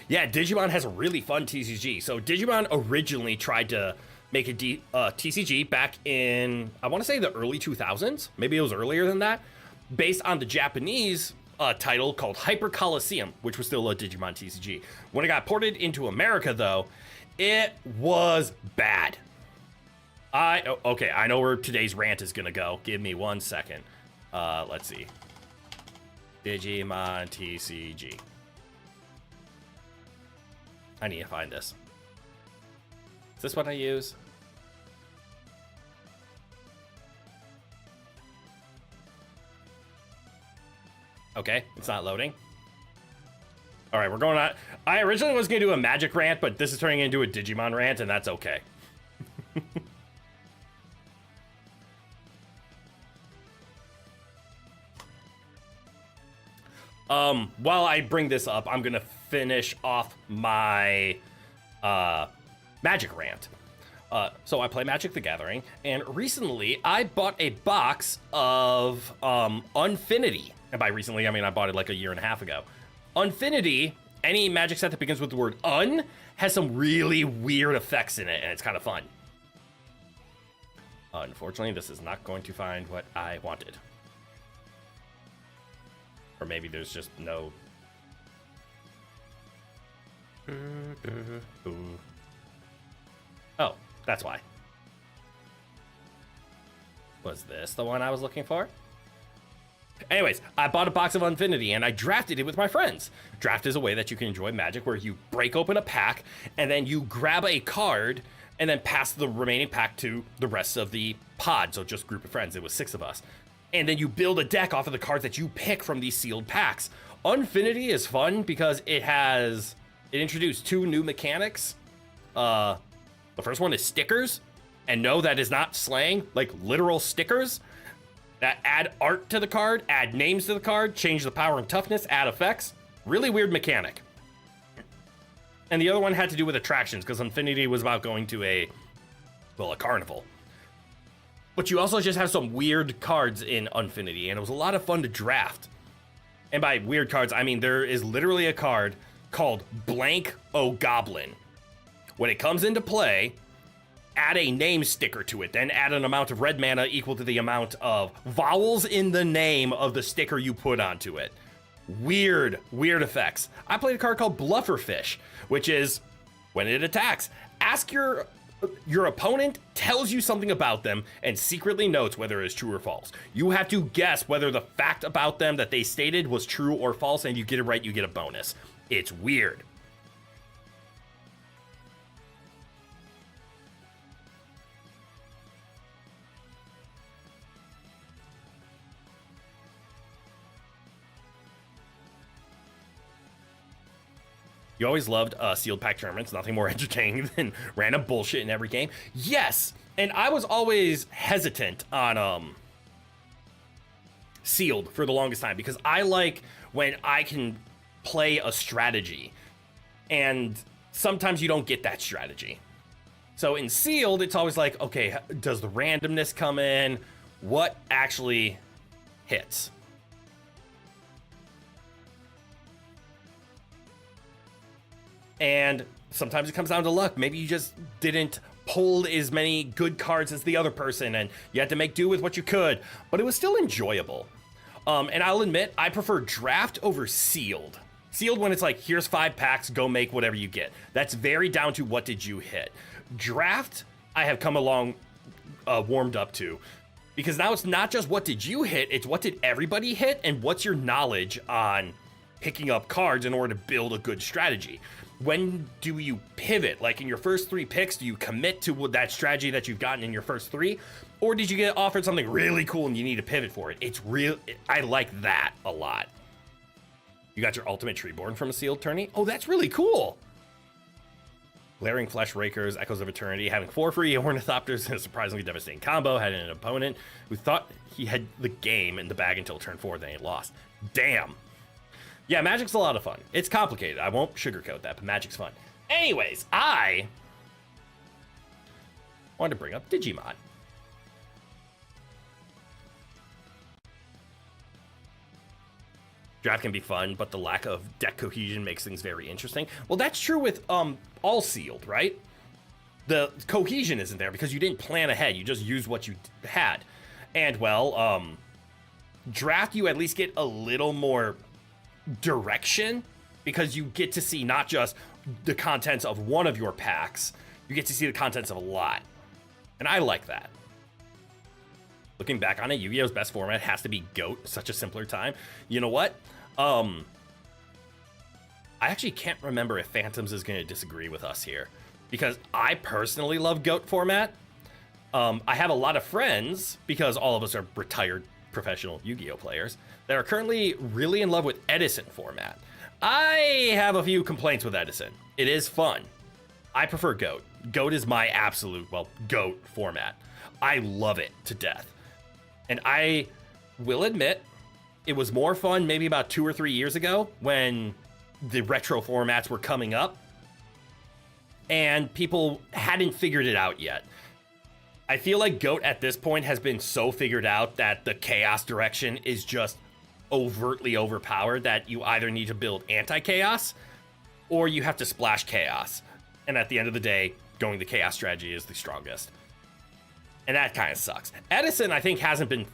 Yeah, Digimon has a really fun TCG. So Digimon originally tried to make a TCG back in, I want to say the early 2000s. Maybe it was earlier than that. Based on the Japanese title called Hyper Coliseum, which was still a Digimon TCG. When it got ported into America, though, it was bad. Okay, I know where today's rant is going to go. Give me 1 second. Let's see. Digimon TCG. I need to find this. Is this what I use? Okay, it's not loading. All right, we're going on. I originally was going to do a Magic rant, but this is turning into a Digimon rant, and that's okay. While I bring this up, I'm going to finish off my Magic rant. So I play Magic the Gathering, and recently I bought a box of Unfinity. And by recently, I mean I bought it like a year and a half ago. Unfinity, any Magic set that begins with the word un, has some really weird effects in it, and it's kind of fun. Unfortunately, this is not going to find what I wanted. Or maybe there's just no... Oh, that's why. Was this the one I was looking for? Anyways, I bought a box of Unfinity and I drafted it with my friends. Draft is a way that you can enjoy Magic where you break open a pack and then you grab a card and then pass the remaining pack to the rest of the pod. So just group of friends, it was 6 of us. And then you build a deck off of the cards that you pick from these sealed packs. Unfinity is fun because it introduced 2 new mechanics. The first one is stickers. And no, that is not slang, like literal stickers that add art to the card, add names to the card, change the power and toughness, add effects. Really weird mechanic. And the other one had to do with attractions, because Unfinity was about going to a carnival. But you also just have some weird cards in Unfinity, and it was a lot of fun to draft. And by weird cards, I mean there is literally a card called Blank O Goblin. When it comes into play, add a name sticker to it, then add an amount of red mana equal to the amount of vowels in the name of the sticker you put onto it. Weird effects. I played a card called Blufferfish, which is when it attacks, ask your opponent tells you something about them and secretly notes whether it is true or false. You have to guess whether the fact about them that they stated was true or false, and you get it right, you get a bonus. It's weird. You always loved sealed pack tournaments, nothing more entertaining than random bullshit in every game. Yes, and I was always hesitant on sealed for the longest time because I like when I can play a strategy, and sometimes you don't get that strategy. So in sealed, it's always like, okay, does the randomness come in? What actually hits? And sometimes it comes down to luck. Maybe you just didn't pull as many good cards as the other person and you had to make do with what you could, but it was still enjoyable. And I'll admit, I prefer draft over sealed. Sealed when it's like, here's 5 packs, go make whatever you get. That's very down to what did you hit. Draft, I have come along warmed up to, because now it's not just what did you hit, it's what did everybody hit and what's your knowledge on picking up cards in order to build a good strategy. When do you pivot? Like in your first 3 picks, do you commit to that strategy that you've gotten in your first 3? Or did you get offered something really cool and you need to pivot for it? I like that a lot. You got your ultimate Treeborn from a sealed tourney? Oh, that's really cool. Glaring Flesh Rakers, Echoes of Eternity, having 4 free Ornithopters in a surprisingly devastating combo, had an opponent who thought he had the game in the bag until turn 4, then he lost. Damn. Yeah, Magic's a lot of fun. It's complicated. I won't sugarcoat that, but Magic's fun. Anyways, I wanted to bring up Digimon. Draft can be fun, but the lack of deck cohesion makes things very interesting. Well, that's true with all sealed, right? The cohesion isn't there because you didn't plan ahead. You just used what you had. And, well, draft, you at least get a little more direction because you get to see not just the contents of one of your packs, you get to see the contents of a lot. And I like that. Looking back on it, Yu-Gi-Oh's best format has to be GOAT, such a simpler time. You know what? I actually can't remember if Phantoms is going to disagree with us here because I personally love GOAT format. I have a lot of friends, because all of us are retired professional Yu-Gi-Oh players, that are currently really in love with Edison format. I have a few complaints with Edison. It is fun. I prefer GOAT. GOAT is my absolute, GOAT format. I love it to death. And I will admit, it was more fun maybe about 2 or 3 years ago when the retro formats were coming up. and people hadn't figured it out yet. I feel like GOAT at this point has been so figured out that the chaos direction is just overtly overpowered that you either need to build anti-chaos or you have to splash chaos. And at the end of the day, going the chaos strategy is the strongest. And that kind of sucks. Edison, I think, hasn't been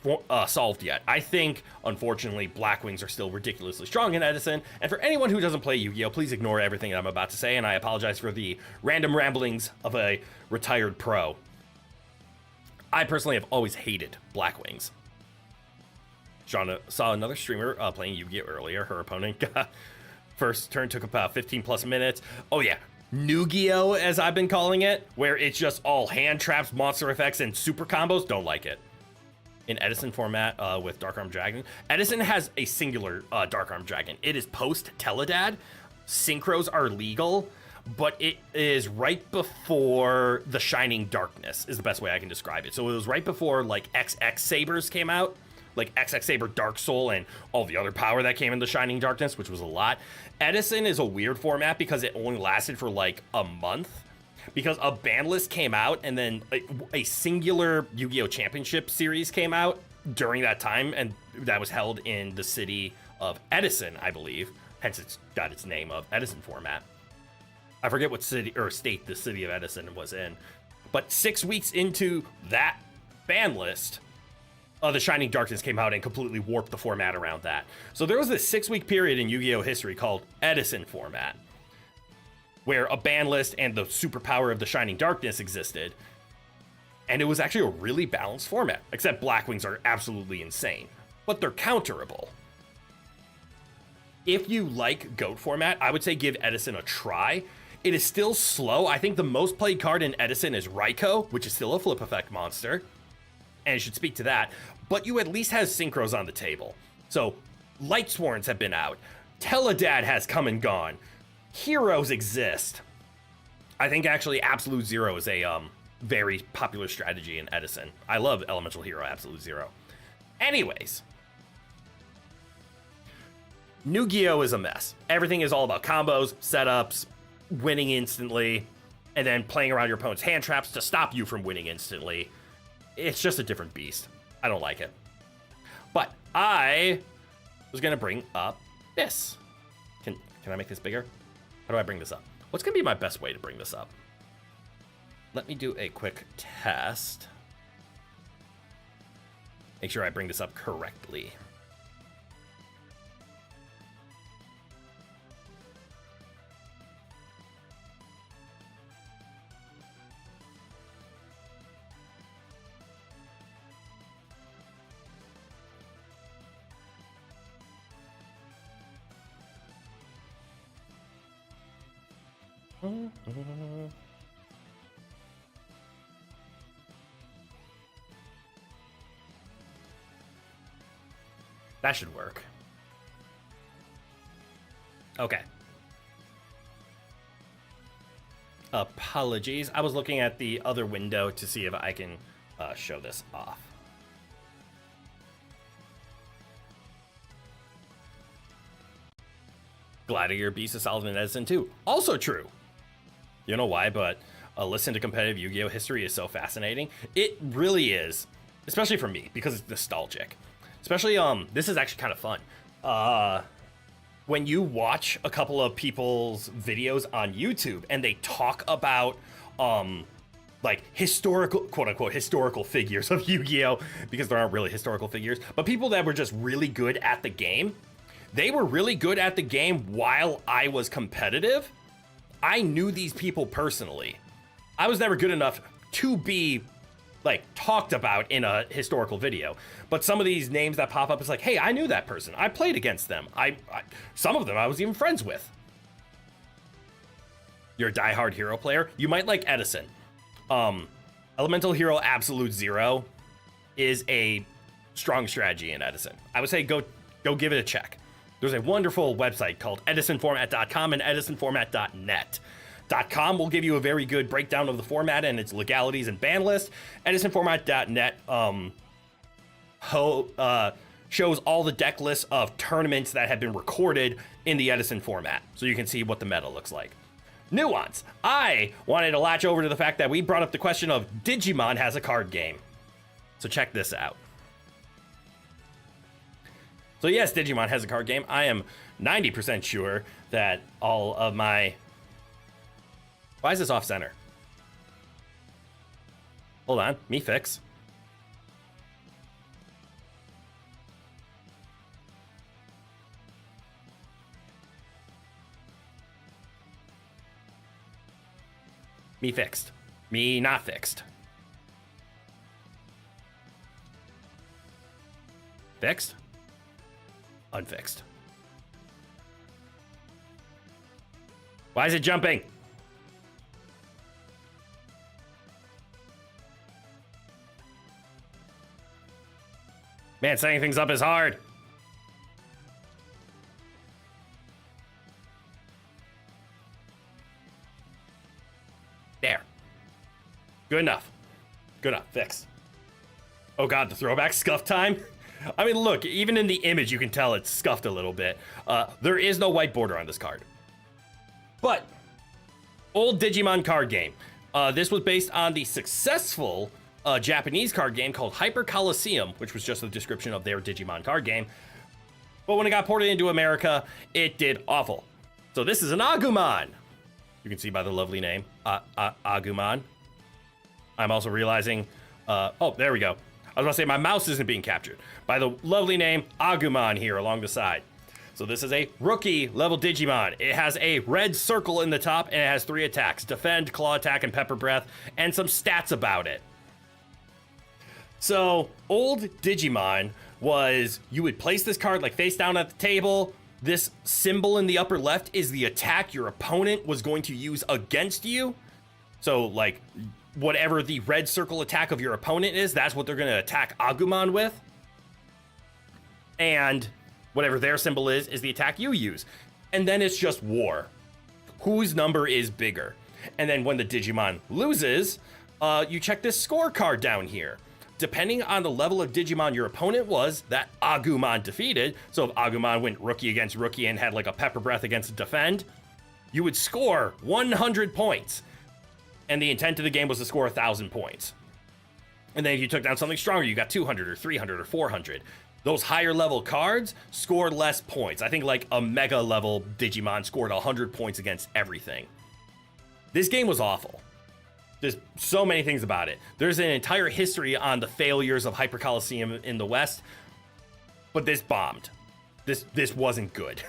solved yet. I think, unfortunately, Blackwings are still ridiculously strong in Edison. And for anyone who doesn't play Yu-Gi-Oh!, please ignore everything I'm about to say, and I apologize for the random ramblings of a retired pro. I personally have always hated Blackwings. Shauna saw another streamer playing Yu-Gi-Oh! Earlier. Her opponent first turn took about 15 plus minutes. Oh yeah, New-Gi-Oh! As I've been calling it, where it's just all hand traps, monster effects, and super combos. Don't like it. In Edison format with Dark Arm Dragon, Edison has a singular Dark Arm Dragon. It is post Teledad. Synchros are legal, but it is right before the Shining Darkness is the best way I can describe it. So it was right before like XX Sabers came out, like XX Saber Dark Soul and all the other power that came in the Shining Darkness, which was a lot. Edison is a weird format because it only lasted for like a month, because a ban list came out and then a singular Yu-Gi-Oh! Championship series came out during that time, and that was held in the city of Edison, I believe. Hence it's got its name of Edison format. I forget what city or state the city of Edison was in, but 6 weeks into that ban list, the Shining Darkness came out and completely warped the format around that. So there was this 6-week period in Yu-Gi-Oh! History called Edison format, where a ban list and the superpower of the Shining Darkness existed, and it was actually a really balanced format, except Blackwings are absolutely insane, but they're counterable. If you like GOAT format, I would say give Edison a try. It is still slow. I think the most played card in Edison is Chroneco, which is still a flip effect monster, and it should speak to that, but you at least have synchros on the table. So Lightsworns have been out. Teledad has come and gone. Heroes exist. I think actually Absolute Zero is a very popular strategy in Edison. I love Elemental Hero Absolute Zero. Anyways, Yu-Gi-Oh! Is a mess. Everything is all about combos, setups, winning instantly, and then playing around your opponent's hand traps to stop you from winning instantly. It's just a different beast. I don't like it. But I was gonna bring up this. Can I make this bigger? How do I bring this up? What's gonna be my best way to bring this up? Let me do a quick test. Make sure I bring this up correctly. That should work. Okay. Apologies. I was looking at the other window to see if I can show this off. Gladiator Beast is solid in Edison too. Also true. You know why, but listen to competitive Yu-Gi-Oh! History is so fascinating. It really is, especially for me, because it's nostalgic. Especially, this is actually kind of fun. When you watch a couple of people's videos on YouTube and they talk about, like historical, quote unquote, historical figures of Yu-Gi-Oh! Because there aren't really historical figures, but people that were just really good at the game. They were really good at the game while I was competitive. I knew these people personally. I was never good enough to be like talked about in a historical video, but some of these names that pop up is like, hey, I knew that person. I played against them. Some of them I was even friends with. You're a diehard hero player. You might like Edison. Elemental Hero Absolute Zero is a strong strategy in Edison. I would say go give it a check. There's a wonderful website called edisonformat.com and edisonformat.net. .com will give you a very good breakdown of the format and its legalities and ban list. edisonformat.net shows all the deck lists of tournaments that have been recorded in the Edison format, so you can see what the meta looks like. nuance. I wanted to latch over to the fact that we brought up the question of Digimon has a card game. So check this out. So yes, Digimon has a card game. I am 90% sure that all of my... Why is this off center? Hold on, me fix. Me fixed. Me not fixed. Fixed? Unfixed. Why is it jumping? Man, setting things up is hard. There. Good enough. Good enough. Fixed. Oh god, the throwback scuff time? I mean, look, even in the image, you can tell it's scuffed a little bit. There is no white border on this card. But, old Digimon card game. This was based on the successful Japanese card game called Hyper Coliseum, which was just a description of their Digimon card game. But when it got ported into America, it did awful. So this is an Agumon. You can see by the lovely name, Agumon. I'm also realizing, oh, there we go. I was about to say my mouse isn't being captured by the lovely name Agumon here along the side. So this is a rookie level Digimon. It has a red circle in the top and it has 3 attacks: defend, claw attack, and pepper breath, and some stats about it. So old Digimon was, you would place this card like face down at the table. This symbol in the upper left is the attack your opponent was going to use against you. So like whatever the red circle attack of your opponent is, that's what they're going to attack Agumon with. And whatever their symbol is the attack you use. And then it's just war. Whose number is bigger? And then when the Digimon loses, you check this scorecard down here. Depending on the level of Digimon your opponent was, that Agumon defeated. So if Agumon went rookie against rookie and had like a pepper breath against defend, you would score 100 points. And the intent of the game was to score 1,000 points. And then if you took down something stronger, you got 200 or 300 or 400. Those higher level cards scored less points. I think like a mega level Digimon scored 100 points against everything. This game was awful. There's so many things about it. There's an entire history on the failures of Hyper Coliseum in the West, but this bombed. This wasn't good.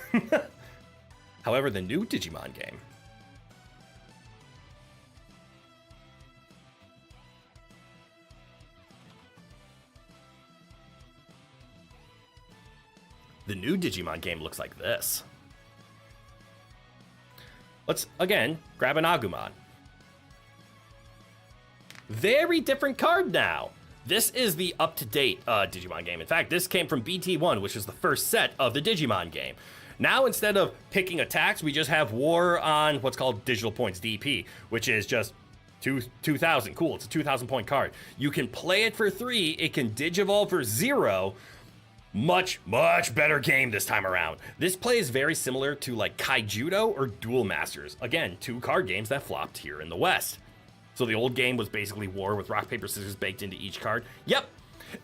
However, the new Digimon game. The new Digimon game looks like this. Let's, again, grab an Agumon. Very different card now. This is the up-to-date Digimon game. In fact, this came from BT1, which is the first set of the Digimon game. Now, instead of picking attacks, we just have war on what's called digital points, DP, which is just 2,000. Cool, it's a 2,000 point card. You can play it for 3. It can Digivolve for 0. Much better game this time around. This plays very similar to like Kaijudo or Duel Masters. Again, 2 card games that flopped here in the West. So the old game was basically war with rock, paper, scissors baked into each card. Yep.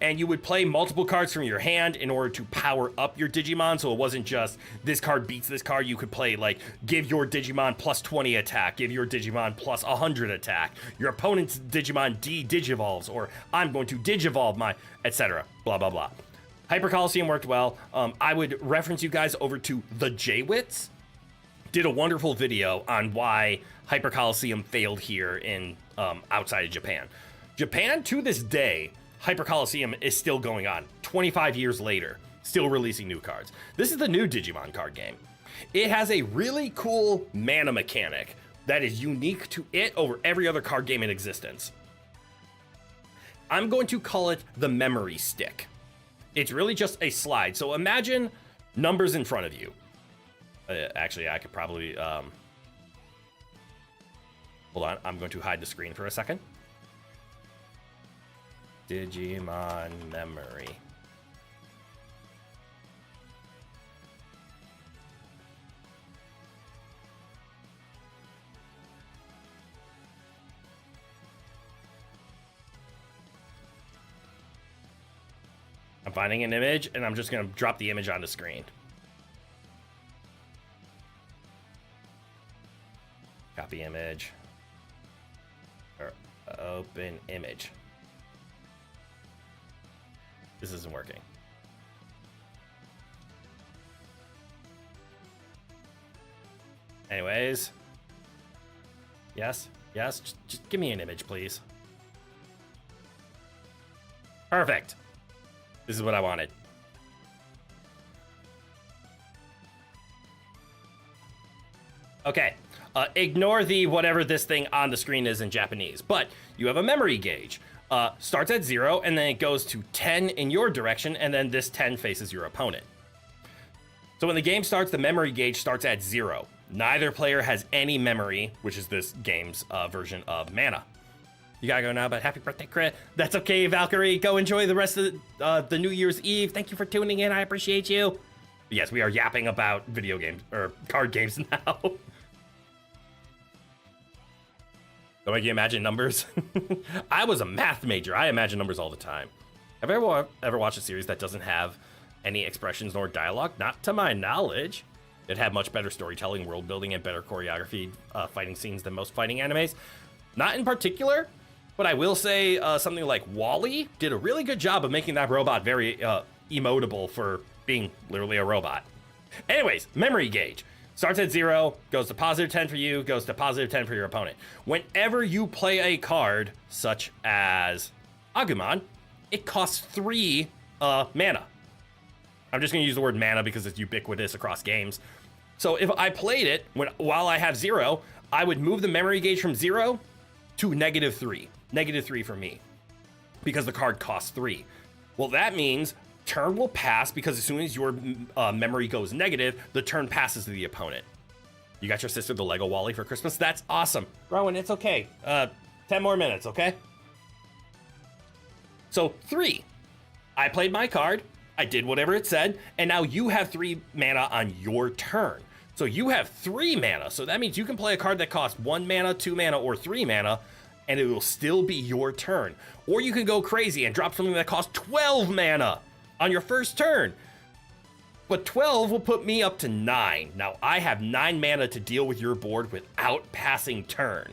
And you would play multiple cards from your hand in order to power up your Digimon. So it wasn't just this card beats this card. You could play like give your Digimon plus 20 attack, give your Digimon plus 100 attack. Your opponent's Digimon digivolves, or I'm going to digivolve my, etc. Blah, blah, blah. Hyper Coliseum worked well. I would reference you guys over to the J-Wits. Did a wonderful video on why Hyper Coliseum failed here in outside of Japan. Japan, to this day, Hyper Coliseum is still going on. 25 years later, still releasing new cards. This is the new Digimon card game. It has a really cool mana mechanic that is unique to it over every other card game in existence. I'm going to call it the memory stick. It's really just a slide. So imagine numbers in front of you. Actually, I could probably... hold on, I'm going to hide the screen for a second. Digimon memory. I'm finding an image, and I'm just going to drop the image on the screen. Copy image. Or open image. This isn't working. Anyways. Yes, yes, just give me an image, please. Perfect. This is what I wanted. Okay, ignore the whatever this thing on the screen is in Japanese, but you have a memory gauge. Starts at 0, and then it goes to 10 in your direction, and then this 10 faces your opponent. So when the game starts, the memory gauge starts at 0. Neither player has any memory, which is this game's version of mana. You gotta go now, but happy birthday, Crit. That's okay, Valkyrie. Go enjoy the rest of the New Year's Eve. Thank you for tuning in. I appreciate you. Yes, we are yapping about video games, or card games now. Don't make you imagine numbers. I was a math major. I imagine numbers all the time. Have you ever watched a series that doesn't have any expressions nor dialogue? Not to my knowledge. It had much better storytelling, world building, and better choreography fighting scenes than most fighting animes. Not in particular, but I will say something like Wall-E did a really good job of making that robot very emotable for being literally a robot. Anyways, memory gauge. Starts at 0, goes to positive 10 for you, goes to positive 10 for your opponent. Whenever you play a card, such as Agumon, it costs 3 mana. I'm just going to use the word mana because it's ubiquitous across games. So if I played it while I have 0, I would move the memory gauge from 0 to -3. -3 for me. Because the card costs 3. Well, that means turn will pass because as soon as your memory goes negative, the turn passes to the opponent. You got your sister the Lego Wall-E for Christmas? That's awesome. Rowan, it's okay. 10 more minutes, okay? So 3. I played my card. I did whatever it said, and now you have 3 mana on your turn. So you have 3 mana, so that means you can play a card that costs 1 mana, 2 mana, or 3 mana, and it will still be your turn. Or you can go crazy and drop something that costs 12 mana on your first turn. But 12 will put me up to 9. Now I have 9 mana to deal with your board without passing turn.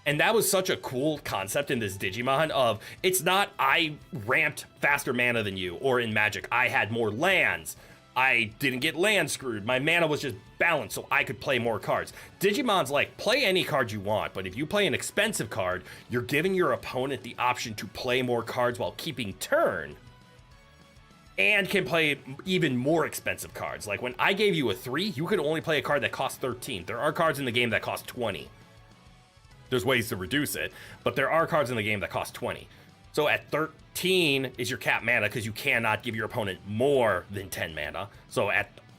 And that was such a cool concept in this Digimon of, it's not I ramped faster mana than you, or in Magic, I had more lands. I didn't get land screwed. My mana was just balanced so I could play more cards. Digimon's like, play any card you want, but if you play an expensive card, you're giving your opponent the option to play more cards while keeping turn, and can play even more expensive cards. Like when I gave you a 3, you could only play a card that costs 13. There are cards in the game that cost 20. There's ways to reduce it, but there are cards in the game that cost 20. So at 13 is your cap mana because you cannot give your opponent more than 10 mana. So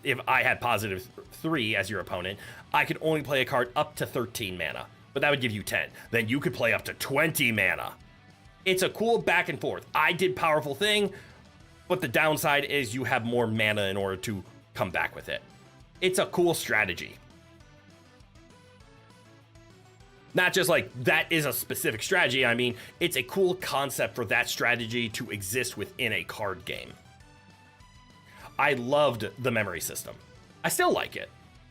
if I had positive 3 as your opponent, I could only play a card up to 13 mana, but that would give you 10. Then you could play up to 20 mana. It's a cool back and forth. I did powerful thing, but the downside is you have more mana in order to come back with it. It's a cool strategy. Not just like that is a specific strategy. I mean, it's a cool concept for that strategy to exist within a card game. I loved the memory system. I still like it.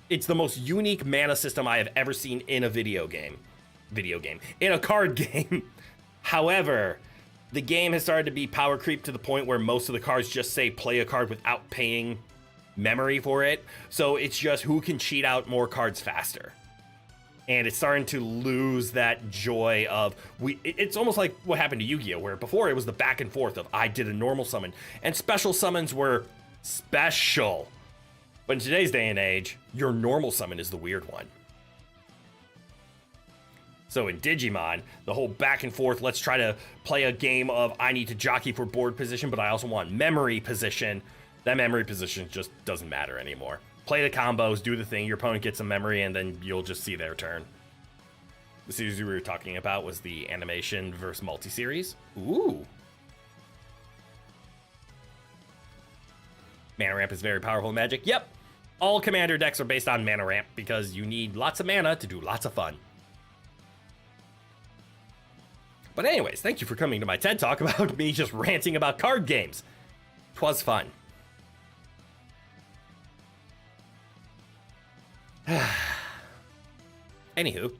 It's the most unique mana system I have ever seen in a video game. In a card game. However, the game has started to be power creep to the point where most of the cards just say play a card without paying memory for it. So it's just who can cheat out more cards faster. And it's starting to lose that joy of, it's almost like what happened to Yu-Gi-Oh! Where before it was the back and forth of I did a normal summon, and special summons were special. But in today's day and age, your normal summon is the weird one. So in Digimon, the whole back and forth, let's try to play a game of I need to jockey for board position, but I also want memory position. That memory position just doesn't matter anymore. Play the combos, do the thing, your opponent gets some memory, and then you'll just see their turn. The series we were talking about was the animation versus multi-series. Ooh. Mana ramp is very powerful in Magic. Yep. All commander decks are based on mana ramp because you need lots of mana to do lots of fun. But anyways, thank you for coming to my TED Talk about me just ranting about card games. 'Twas fun. Anywho.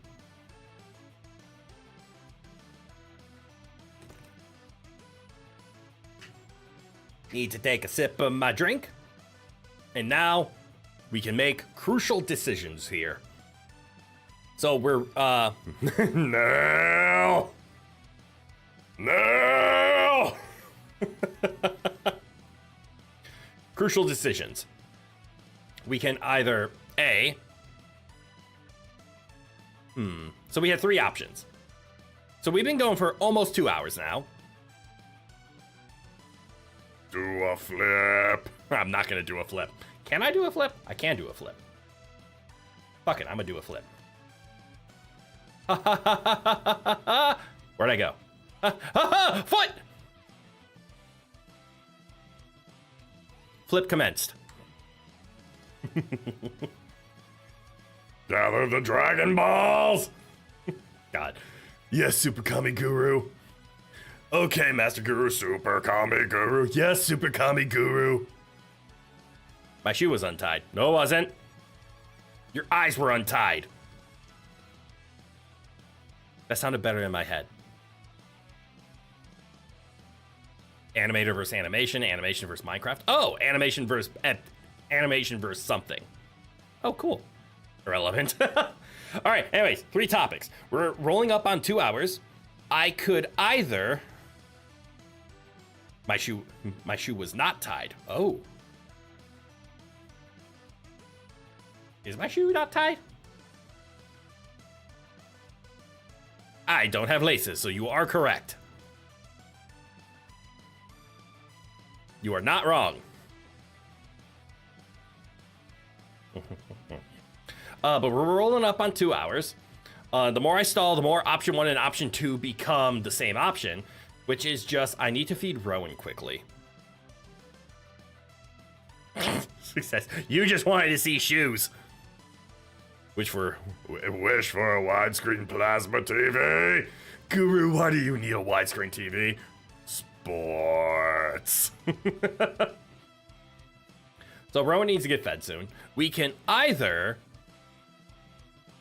Need to take a sip of my drink. And now we can make crucial decisions here. So we're, no! No! Crucial decisions. We can either, so we had 3 options. So we've been going for almost 2 hours now. Do a flip. I'm not gonna do a flip. Can I do a flip? I can do a flip. Fuck it, I'm gonna do a flip. Where'd I go? Foot! Flip commenced. Gather the Dragon Balls! God. Yes, Super Kami Guru. Okay, Master Guru, Super Kami Guru. Yes, Super Kami Guru. My shoe was untied. No, it wasn't. Your eyes were untied. That sounded better in my head. Animator versus animation, animation versus Minecraft. Oh, animation versus something. Oh, cool. Irrelevant. All right, anyways, 3 topics. We're rolling up on 2 hours. I could either... My shoe was not tied. Oh. Is my shoe not tied? I don't have laces, so you are correct. You are not wrong. But we're rolling up on 2 hours. The more I stall, the more option 1 and option 2 become the same option, which is just, I need to feed Rowan quickly. Success. You just wanted to see shoes. Wish for a widescreen plasma TV. Guru, why do you need a widescreen TV? Sports. So Rowan needs to get fed soon. We can either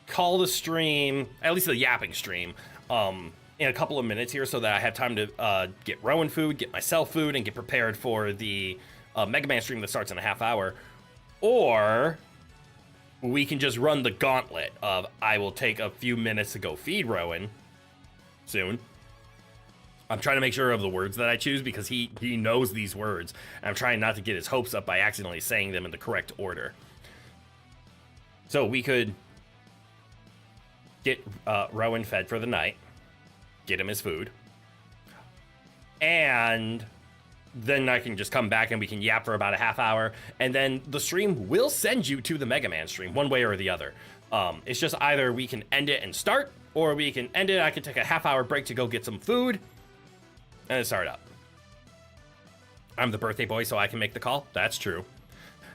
call the stream, at least the yapping stream, in a couple of minutes here so that I have time to get Rowan food, get myself food, and get prepared for the Mega Man stream that starts in a half hour. Or we can just run the gauntlet of I will take a few minutes to go feed Rowan soon. I'm trying to make sure of the words that I choose because he knows these words. And I'm trying not to get his hopes up by accidentally saying them in the correct order. So we could get Rowan fed for the night, get him his food, and then I can just come back and we can yap for about a half hour, and then the stream will send you to the Mega Man stream, one way or the other. It's just either we can end it and start, or we can end it, I can take a half hour break to go get some food, and then start up. I'm the birthday boy, so I can make the call. That's true.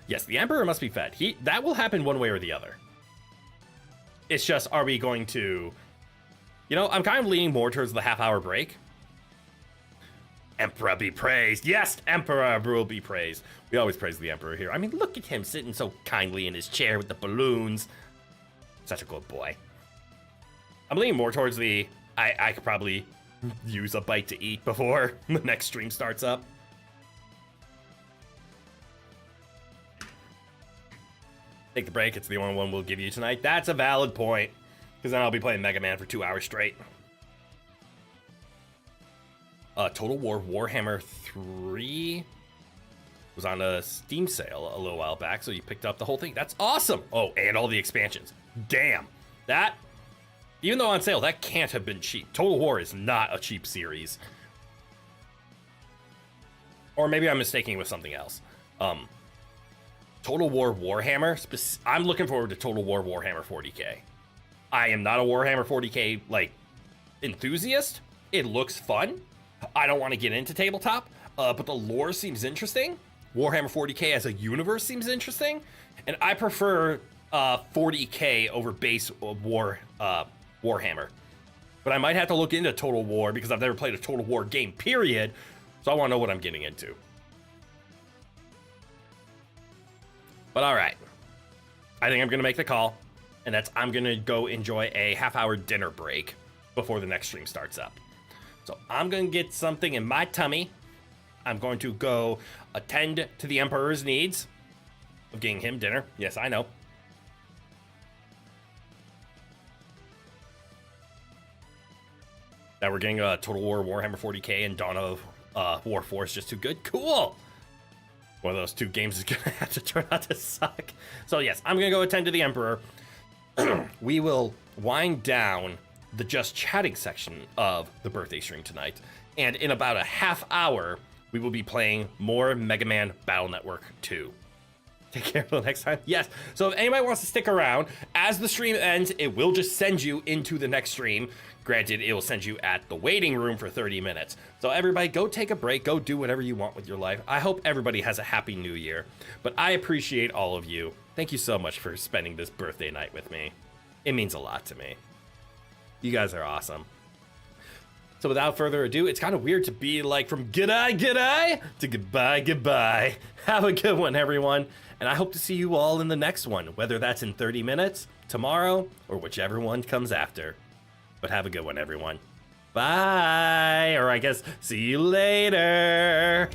Yes, the Emperor must be fed. That will happen one way or the other. It's just, are we going to... You know, I'm kind of leaning more towards the half-hour break. Emperor be praised. Yes, Emperor will be praised. We always praise the Emperor here. I mean, look at him sitting so kindly in his chair with the balloons. Such a good boy. I'm leaning more towards the... I could probably use a bite to eat before the next stream starts up. Take the break. It's the only one we'll give you tonight. That's a valid point. Because then I'll be playing Mega Man for 2 hours straight. Total War Warhammer 3 was on a Steam sale a little while back, so you picked up the whole thing. That's awesome! Oh, and all the expansions. Damn. That, even though on sale, that can't have been cheap. Total War is not a cheap series. Or maybe I'm mistaking it with something else. Total War Warhammer, I'm looking forward to Total War Warhammer 40k. I am not a Warhammer 40k, like, enthusiast. It looks fun. I don't want to get into tabletop, but the lore seems interesting. Warhammer 40k as a universe seems interesting. And I prefer 40k over base Warhammer. But I might have to look into Total War because I've never played a Total War game, period. So I want to know what I'm getting into. But all right, I think I'm gonna make the call, and that's I'm gonna go enjoy a half-hour dinner break before the next stream starts up. So I'm gonna get something in my tummy. I'm going to go attend to the Emperor's needs of getting him dinner. Yes, I know. That we're getting a Total War Warhammer 40k and Dawn of War 4 is just too good. Cool. One of those two games is gonna have to turn out to suck. So yes, I'm gonna go attend to the Emperor. We will wind down the just chatting section of the birthday stream tonight, and in about a half hour, we will be playing more Mega Man Battle Network 2. Take care until next time. Yes. So if anybody wants to stick around, as the stream ends, it will just send you into the next stream. Granted, it will send you at the waiting room for 30 minutes. So everybody, go take a break. Go do whatever you want with your life. I hope everybody has a happy new year. But I appreciate all of you. Thank you so much for spending this birthday night with me. It means a lot to me. You guys are awesome. So without further ado, it's kind of weird to be like from g'day to goodbye. Have a good one, everyone. And I hope to see you all in the next one, whether that's in 30 minutes, tomorrow, or whichever one comes after. But have a good one, everyone. Bye. Or I guess, see you later.